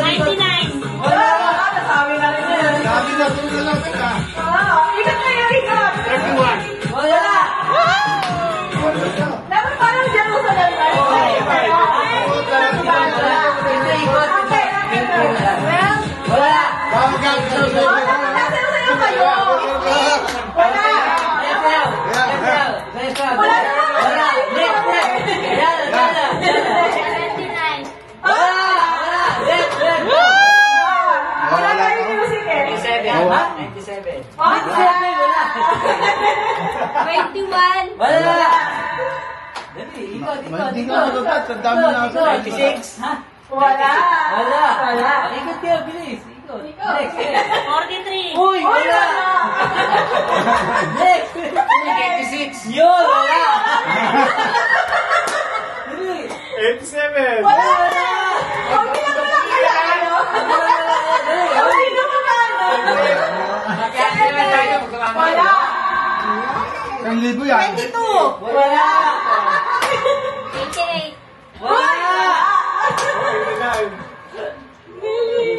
[SPEAKER 1] 99.
[SPEAKER 2] Wala. Nasabi na rin yun.
[SPEAKER 5] Sabi na ito na lang kita.
[SPEAKER 2] Ikat kayo, ikat.
[SPEAKER 6] 31.
[SPEAKER 4] Wala.
[SPEAKER 2] Dapat parang Jerusalem tayo.
[SPEAKER 4] Wala.
[SPEAKER 5] Bawag ka.
[SPEAKER 2] Nasa kayo. Wala. Wala na lang.
[SPEAKER 4] Wala. Next, next. Yala, yala.
[SPEAKER 1] 79.
[SPEAKER 2] Wala na yung music eh.
[SPEAKER 6] 97.
[SPEAKER 2] Wala.
[SPEAKER 1] 21.
[SPEAKER 4] Wala. Dali, ikot, ikot,
[SPEAKER 5] Hindi ka
[SPEAKER 4] ikot.
[SPEAKER 5] magagad. Tandaan mo na ako.
[SPEAKER 6] 96.
[SPEAKER 4] Ha?
[SPEAKER 2] Wala.
[SPEAKER 4] Wala.
[SPEAKER 2] Wala.
[SPEAKER 4] Ikot kayo, bilis. Ikot.
[SPEAKER 2] Ikot.
[SPEAKER 4] Next, next.
[SPEAKER 1] 43.
[SPEAKER 4] Uy, wala. Next.
[SPEAKER 6] 86.
[SPEAKER 4] Yun, wala. Dali.
[SPEAKER 6] 87.
[SPEAKER 2] Wala. Huwag nila ko lang kaya ano. Huwag nila ko na ano. Wala.
[SPEAKER 5] Ang libo yan.
[SPEAKER 1] 22.
[SPEAKER 2] Wala.
[SPEAKER 1] 88.
[SPEAKER 4] Wala.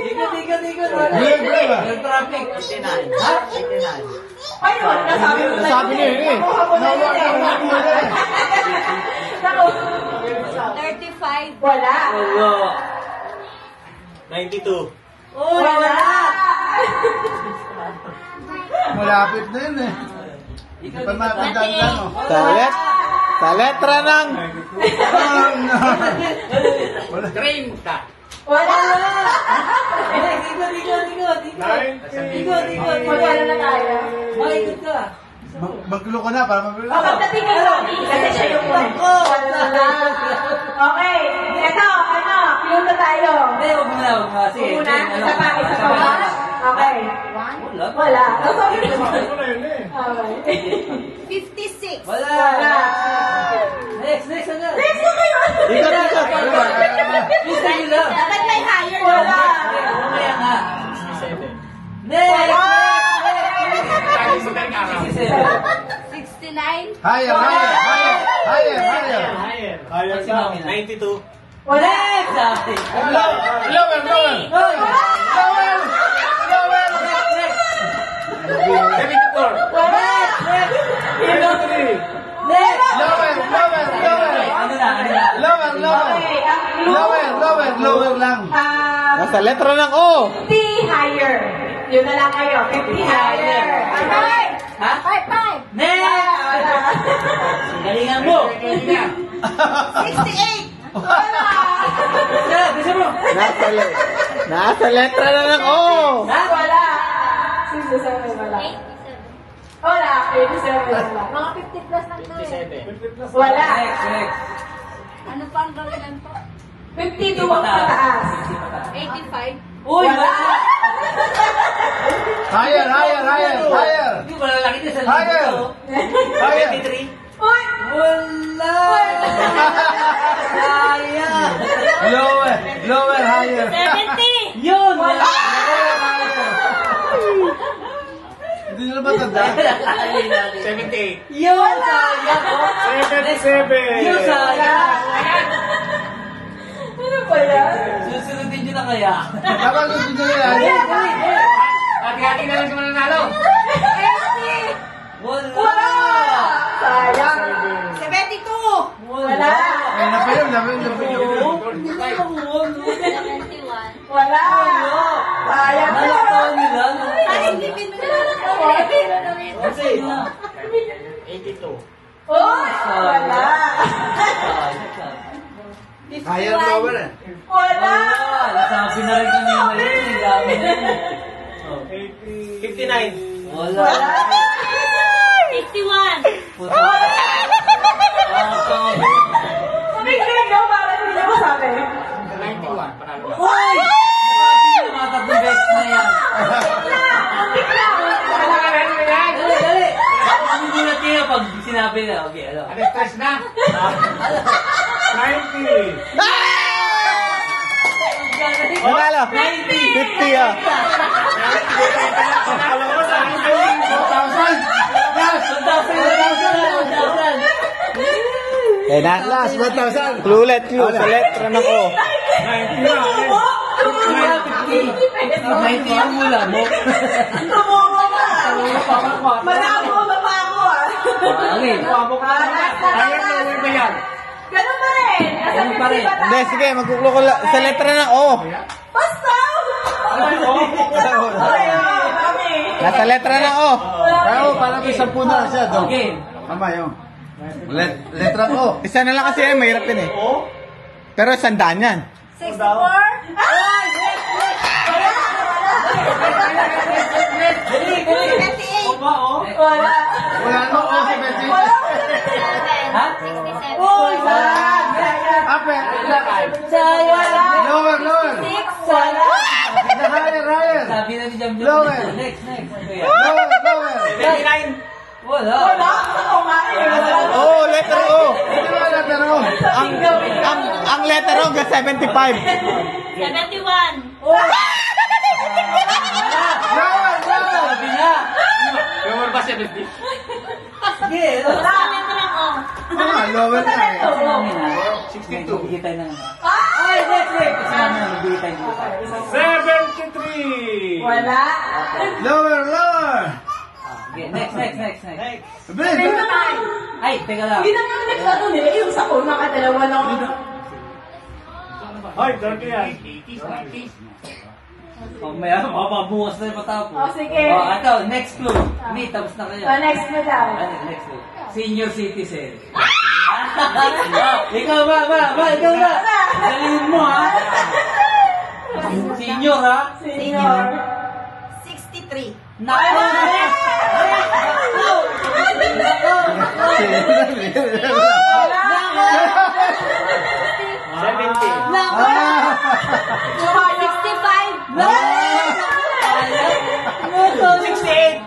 [SPEAKER 4] Ikot, ikot, ikot. Wala.
[SPEAKER 5] Libre ba?
[SPEAKER 4] Yung traffic. 89. Ha? 89.
[SPEAKER 2] Ayun, nasabi mo na.
[SPEAKER 5] Sabi niya yun eh.
[SPEAKER 2] Nakuha mo na yun eh.
[SPEAKER 5] Nawag ka.
[SPEAKER 2] Naku.
[SPEAKER 1] 85.
[SPEAKER 2] Wala.
[SPEAKER 4] Wala.
[SPEAKER 6] 92.
[SPEAKER 2] Wala.
[SPEAKER 5] Malapit na yun eh. Hindi pa mapagdaan mo.
[SPEAKER 7] Sa letra ng...
[SPEAKER 5] Wala.
[SPEAKER 6] 30.
[SPEAKER 2] Wala.
[SPEAKER 4] Ikot.
[SPEAKER 2] Magkano na tayo?
[SPEAKER 4] Ikot ka.
[SPEAKER 5] Magkulo ko na para mabilis.
[SPEAKER 2] Pagdating ka Rocky, kasi siya yung wala. Okay. Ito, clue na tayo.
[SPEAKER 4] Hindi, huwag mo na. Sige.
[SPEAKER 2] Una, isa pa. Okay. Wala. Okay.
[SPEAKER 1] 56.
[SPEAKER 4] Wala. Next agad.
[SPEAKER 2] Next na kayo.
[SPEAKER 4] Please, tayo lang.
[SPEAKER 1] Dapat may higher.
[SPEAKER 2] Wala.
[SPEAKER 4] Mamaya nga.
[SPEAKER 6] 67.
[SPEAKER 4] Next.
[SPEAKER 1] 69.
[SPEAKER 5] Higher.
[SPEAKER 6] Higher ka. 92.
[SPEAKER 2] Wala.
[SPEAKER 5] Lower.
[SPEAKER 4] Hoy!
[SPEAKER 6] 74.
[SPEAKER 2] Wala. Next.
[SPEAKER 4] Ano na?
[SPEAKER 5] Lower lang.
[SPEAKER 7] Nasa letra ng O.
[SPEAKER 2] 50 higher. Yun na lang kayo. 50 higher. Okay.
[SPEAKER 4] Ha?
[SPEAKER 1] 5.
[SPEAKER 4] Next! Galingan mo!
[SPEAKER 1] 68.
[SPEAKER 4] Gusto mo?
[SPEAKER 7] Nasa letra na ng O.
[SPEAKER 2] Wala. 67 wala.
[SPEAKER 1] 87.
[SPEAKER 2] Wala. 87 wala.
[SPEAKER 1] Mga 50 plus lang to.
[SPEAKER 6] 57.
[SPEAKER 2] Wala.
[SPEAKER 4] Next.
[SPEAKER 1] Ano pa ang gawilan po?
[SPEAKER 2] 52 ang pataas.
[SPEAKER 1] 85.
[SPEAKER 4] Uy!
[SPEAKER 2] Wala.
[SPEAKER 5] Higher.
[SPEAKER 4] Hindi ko lalaki din sa
[SPEAKER 5] Higher.
[SPEAKER 4] linggo.
[SPEAKER 5] Higher.
[SPEAKER 4] 23.
[SPEAKER 2] Uy.
[SPEAKER 4] Wala! Sayang!
[SPEAKER 5] Lower, higher.
[SPEAKER 1] 70.
[SPEAKER 4] Yun! Wala!
[SPEAKER 5] Hindi nyo na matandaan.
[SPEAKER 6] 78.
[SPEAKER 4] Yun! Sayang!
[SPEAKER 6] 77.
[SPEAKER 4] Yun! Sayang!
[SPEAKER 2] Ano ba yan?
[SPEAKER 4] Susunodin nyo na kaya?
[SPEAKER 5] Kapag gusto nyo yan.
[SPEAKER 6] Hati-hati na lang sa mananalo.
[SPEAKER 2] 80.
[SPEAKER 4] Wala!
[SPEAKER 2] Sayang.
[SPEAKER 1] 72.
[SPEAKER 2] Wala.
[SPEAKER 5] Ay, napayam.
[SPEAKER 4] Hindi na nakuha, no?
[SPEAKER 1] 71.
[SPEAKER 2] Wala. Sayang.
[SPEAKER 4] Nalakaw nila, no?
[SPEAKER 1] Ay, hindi pinunod.
[SPEAKER 4] Kasi na.
[SPEAKER 6] 82.
[SPEAKER 2] Uy. Wala.
[SPEAKER 5] Higher, lower eh.
[SPEAKER 2] Wala.
[SPEAKER 4] Nasabi na rin kami na yun. Ang dami na yun.
[SPEAKER 6] 59.
[SPEAKER 4] Wala.
[SPEAKER 1] 61.
[SPEAKER 4] Puto.
[SPEAKER 2] Tumigil ka para hindi na masabi.
[SPEAKER 6] 91. Panalo na.
[SPEAKER 4] Uy! Nasabi yung mga tatlong beses na yan. Dali! Hindi na tingnan pag sinabi na. Okay, ano?
[SPEAKER 6] Ano, stress na? 90.
[SPEAKER 7] Nanalo.
[SPEAKER 4] 90!
[SPEAKER 7] 50 ah.
[SPEAKER 6] Alam mo sa akin.
[SPEAKER 5] 1,000. Yes.
[SPEAKER 4] 1,000!
[SPEAKER 7] Eh, last 1,000. Clue sa letra ng O.
[SPEAKER 6] 90 na.
[SPEAKER 4] 90 ang mula mo.
[SPEAKER 2] Tumuha ka. Malabo na pa ako ah.
[SPEAKER 4] Pangit.
[SPEAKER 6] Higher, lower ba yan?
[SPEAKER 2] Ganun pa rin.
[SPEAKER 4] Ganun pa rin.
[SPEAKER 7] Hindi, sige, magkuklo ko sa letra ng O.
[SPEAKER 2] Basta!
[SPEAKER 7] Nasa letra ng O.
[SPEAKER 5] Pero parang may 10 na siya. Dong.
[SPEAKER 4] Okay.
[SPEAKER 5] Tama yun. Letra O.
[SPEAKER 7] Isa na lang kasi mahirap yun eh. Pero 100 yan.
[SPEAKER 1] 64.
[SPEAKER 2] Ay!
[SPEAKER 4] Dali!
[SPEAKER 1] 78.
[SPEAKER 2] Wala.
[SPEAKER 5] Wala no O. 70.
[SPEAKER 4] Ha?
[SPEAKER 1] 67.
[SPEAKER 2] Uy! Wala.
[SPEAKER 5] Ape.
[SPEAKER 2] Sayang.
[SPEAKER 5] Lower.
[SPEAKER 2] Wala.
[SPEAKER 5] Higher.
[SPEAKER 4] Sabi na ni Jam Jam.
[SPEAKER 5] Lower.
[SPEAKER 4] Next. Kuya.
[SPEAKER 5] Lower.
[SPEAKER 6] 79.
[SPEAKER 4] Wala.
[SPEAKER 2] Wala. Ako nga eh. Wala.
[SPEAKER 7] Oh, letter O.
[SPEAKER 5] Hindi ba letra O?
[SPEAKER 7] Ang letter O, 75.
[SPEAKER 1] 71.
[SPEAKER 5] Lower.
[SPEAKER 4] Sabi na.
[SPEAKER 6] Lower ba 70?
[SPEAKER 4] Sige.
[SPEAKER 5] Lower na eh.
[SPEAKER 6] 62.
[SPEAKER 4] Nagbigitay na naman. Ay, next. Kasi naman nagbigitay dito.
[SPEAKER 6] 73.
[SPEAKER 2] Wala.
[SPEAKER 5] Lower.
[SPEAKER 4] Okay, next.
[SPEAKER 5] Bilis.
[SPEAKER 4] Ay, teka lang.
[SPEAKER 2] Hindi naman nagsato nila yung sa ko, nakadalawa lang.
[SPEAKER 6] Hoy, 30 yan.
[SPEAKER 4] Mamaya, mapabukas na yung matapos.
[SPEAKER 2] Oh, sige.
[SPEAKER 4] Ito, next clue. May, tapos na kayo.
[SPEAKER 2] Next mo daw.
[SPEAKER 4] Next clue. Senior citizen. Ikaw ba? Ikaw ba? Dalhin mo, ha? Senior, ha?
[SPEAKER 2] Senior.
[SPEAKER 3] 63.
[SPEAKER 4] Nako! Nako!
[SPEAKER 6] 70.
[SPEAKER 4] Nako!
[SPEAKER 3] 65.
[SPEAKER 4] Nako! 68!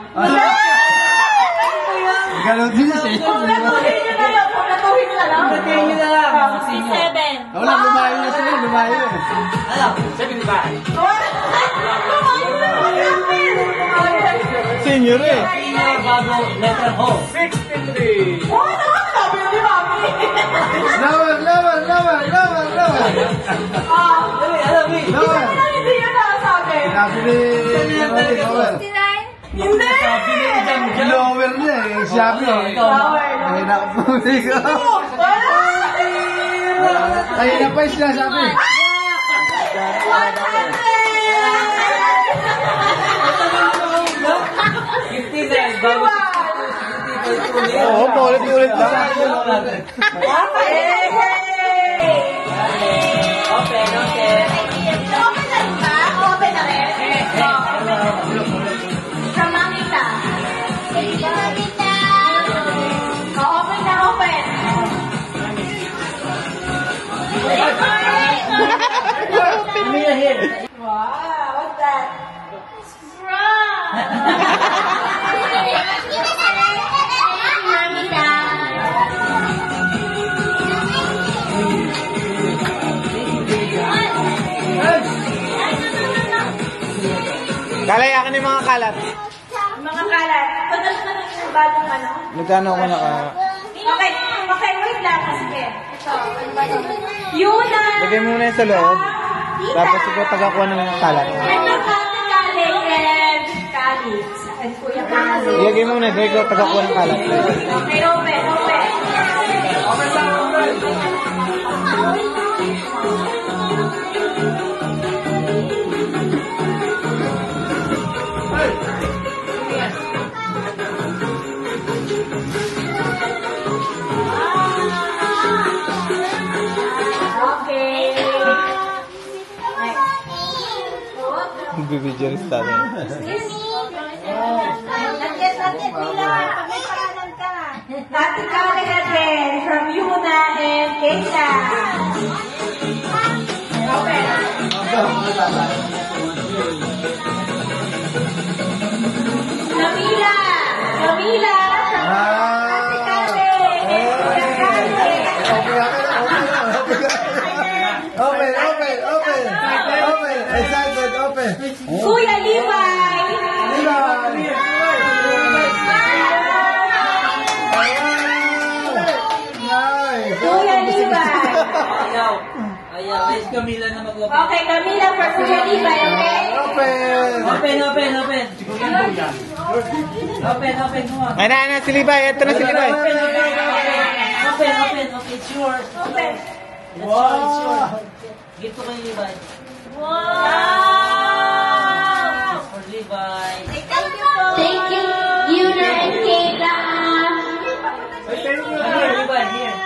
[SPEAKER 5] Ganon din siya.
[SPEAKER 2] Natuhin nyo na lang. Natuhin nyo na lang.
[SPEAKER 4] Batiin nyo na lang.
[SPEAKER 3] 67.
[SPEAKER 5] Wala, lumayo na sila, lumayo.
[SPEAKER 4] Ano?
[SPEAKER 6] 75.
[SPEAKER 5] Senior eh.
[SPEAKER 4] Senior bago letter O.
[SPEAKER 6] 63.
[SPEAKER 2] Oh, naman sabi ni Mami.
[SPEAKER 5] Lower.
[SPEAKER 4] Dali, alam mo.
[SPEAKER 5] Lower.
[SPEAKER 2] Hindi yun nasabi.
[SPEAKER 5] Sabi ni lower.
[SPEAKER 3] 69.
[SPEAKER 2] Hindi.
[SPEAKER 4] Sabi ni Jam.
[SPEAKER 5] Lower na eh. Sabi
[SPEAKER 4] Ikaw,
[SPEAKER 5] eh.
[SPEAKER 4] ikaw.
[SPEAKER 5] Ay, nakapuli ko. Ay, na pa siya sabi.
[SPEAKER 4] 59 bago 62.
[SPEAKER 5] Oo, paulit-ulit lang.
[SPEAKER 4] Open.
[SPEAKER 3] Open na rin ba? Open na rin? From Mamita. Mamita. Open na, open.
[SPEAKER 4] Mia here.
[SPEAKER 2] Wow, what's that?
[SPEAKER 7] Kalay, akin yung mga kalat.
[SPEAKER 2] Mga kalat. Padalas na lang yung bagong ano.
[SPEAKER 7] Nagkano ako naka...
[SPEAKER 2] Okay, wait lang. Sige. Ito. Yuna.
[SPEAKER 7] Lagay mo muna yung sa loob. Tapos ikaw tagakuha ng mga kalat.
[SPEAKER 2] Ito Kate Kale and Calix. And Kuya Kale.
[SPEAKER 7] Ilagay mo muna, ikaw tagakuha ng kalat.
[SPEAKER 2] Okay, open. Okay.
[SPEAKER 7] Bibidyo rin sa atin.
[SPEAKER 2] Ate Kale again from Yuna and Keisha. Open. Camila from Ate Kale and Kuya Kale.
[SPEAKER 5] Open. Excited, open.
[SPEAKER 2] Kuya Levi.
[SPEAKER 5] Nice.
[SPEAKER 2] Kuya Levi.
[SPEAKER 4] Ayaw. Let's Camila na mag-open.
[SPEAKER 2] Okay, Camila for Kuya Levi, okay?
[SPEAKER 5] Open.
[SPEAKER 4] Open. Open. Come on.
[SPEAKER 7] Ay na, si Libay. Ito na si Libay.
[SPEAKER 4] Open. Okay, it's yours.
[SPEAKER 2] Open.
[SPEAKER 4] It's yours. Give to kay Levi.
[SPEAKER 2] Wow!
[SPEAKER 4] It's for Levi.
[SPEAKER 3] Thank you, Yuna and Kayla.
[SPEAKER 4] Here, Levi, here.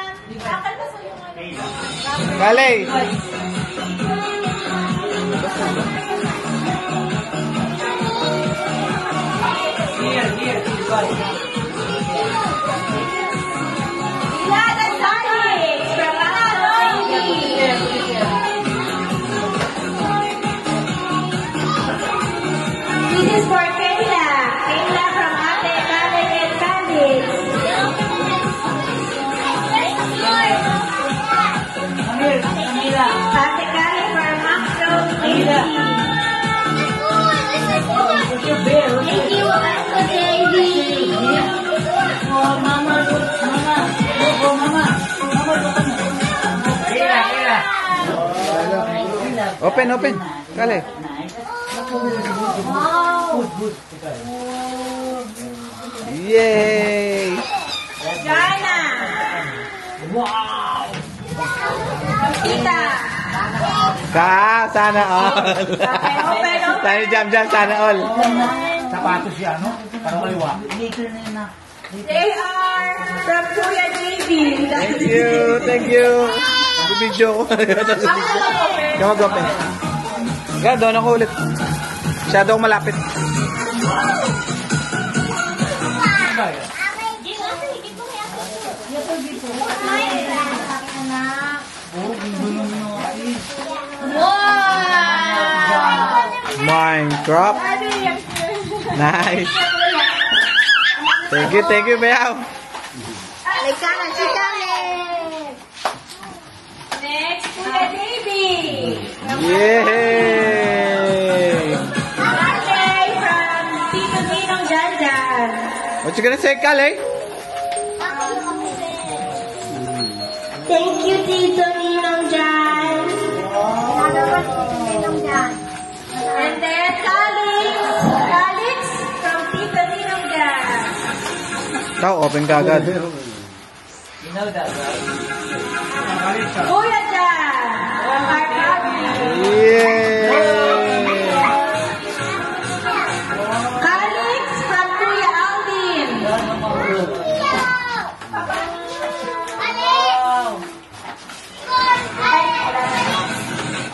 [SPEAKER 7] Kalay.
[SPEAKER 4] Here, Levi.
[SPEAKER 2] Ilan ang Calix from Ate
[SPEAKER 4] Here, here.
[SPEAKER 2] This is for Kayla. Kayla from Ate Kale and Calix.
[SPEAKER 4] Here, Camila.
[SPEAKER 2] Ate Kale from Maxo Casey.
[SPEAKER 3] Thank you, Uncle Davey.
[SPEAKER 4] Oh, mama. Oh, mama. Kayla.
[SPEAKER 7] Open. Kalay. Yay!
[SPEAKER 2] Jana.
[SPEAKER 4] Wow!
[SPEAKER 2] Tita.
[SPEAKER 7] Sana all.
[SPEAKER 2] Okay, open.
[SPEAKER 7] Sana jam, sana all.
[SPEAKER 5] Sapatos siya, no? Parang kaliwa.
[SPEAKER 2] They are from Kuya JB.
[SPEAKER 7] Thank you. Video ko. Ikaw mag-open. Kaya doon ako ulit. Masyado akong malapit. Minecraft. Nice. Thank you, Bayaw.
[SPEAKER 2] Next, Kuya JB.
[SPEAKER 7] Yay!
[SPEAKER 2] Okay, from Tito Ninong Janjan.
[SPEAKER 7] What you gonna say, Kale?
[SPEAKER 2] Thank you, Tito Ninong Jan. And then, Calix from Tito Ninong Jan.
[SPEAKER 7] Ikaw, open ka agad.
[SPEAKER 2] Kuya Jan from our family.
[SPEAKER 7] Yay!
[SPEAKER 2] Calix from Kuya Alvin.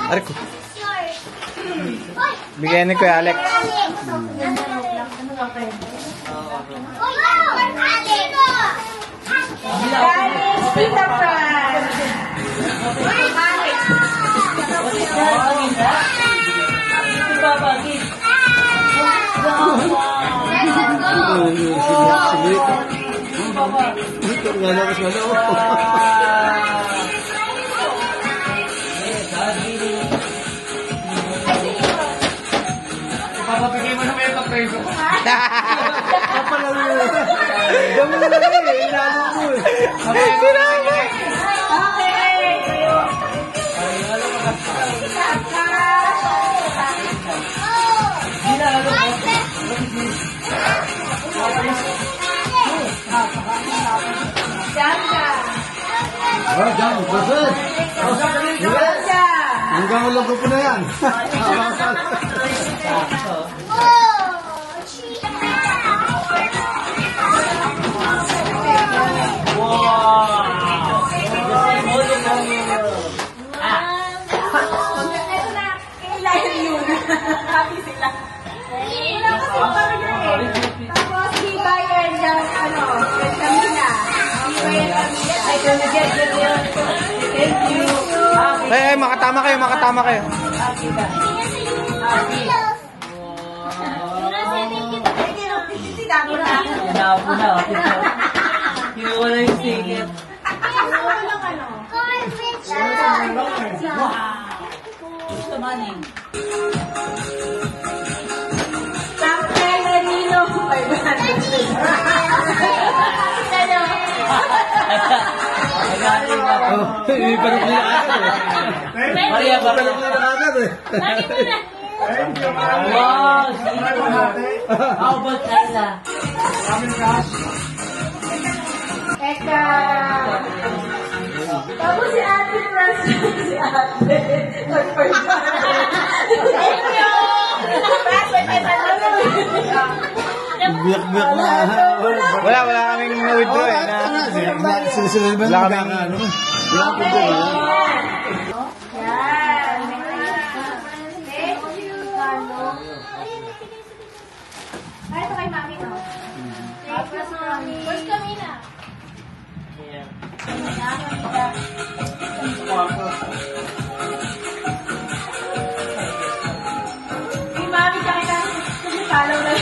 [SPEAKER 7] Aray ko. Bigyan ni Kuya Alex.
[SPEAKER 2] Calix, Tita Fran. Calix.
[SPEAKER 6] Papapigay mo na may ito,
[SPEAKER 7] Dami na lang eh. Inalo mo eh.
[SPEAKER 5] Hanggang ulo ko po na yan.
[SPEAKER 2] Happy sila. Tapos, Hibay and Camila. Ay, get yun. Thank you.
[SPEAKER 7] Makatama kayo.
[SPEAKER 4] Hinapo na. Kinuha na yung ticket. Gusto maning.
[SPEAKER 2] Sampay na Nino.
[SPEAKER 5] Hindi pa rin nila agad eh.
[SPEAKER 4] Maria,
[SPEAKER 5] Pa rin nila agad eh.
[SPEAKER 4] wow, how about Ayla?
[SPEAKER 2] Eka. Tapos si Ate Francis. Si Ate. Thank you.
[SPEAKER 5] Biyak-biyak na.
[SPEAKER 7] Wala kaming withdraw eh.
[SPEAKER 5] Sila ba
[SPEAKER 7] Wala
[SPEAKER 5] nagkaka,
[SPEAKER 7] kaming-
[SPEAKER 5] ano? Wala po dyan,
[SPEAKER 2] Yan. Thank you. Ay, ito kay Mami, no? Tapos, Mami. Kami na. Hey, Mami, kaya na. Follow na.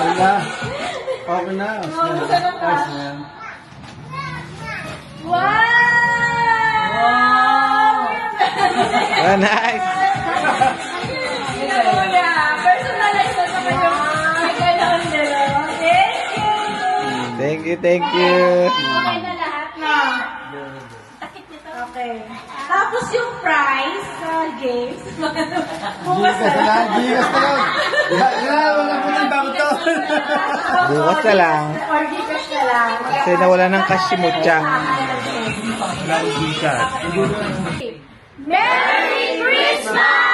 [SPEAKER 5] Wala. Okay na.
[SPEAKER 2] Gusto na pa.
[SPEAKER 5] Ayos na yan.
[SPEAKER 2] Wow!
[SPEAKER 7] Nice.
[SPEAKER 2] Personalized na naman yung nagkalaon nila. Thank you!
[SPEAKER 7] Thank you.
[SPEAKER 2] Okay na lahat na. Okay. Tapos yung prize sa games. Bukas
[SPEAKER 5] Gigas na lang. Gigas na lang. Wala po ng bago to.
[SPEAKER 7] Bukas na lang.
[SPEAKER 2] Or Gcash na lang.
[SPEAKER 7] Kasi nawala ng cash si Mucha.
[SPEAKER 3] Merry Christmas!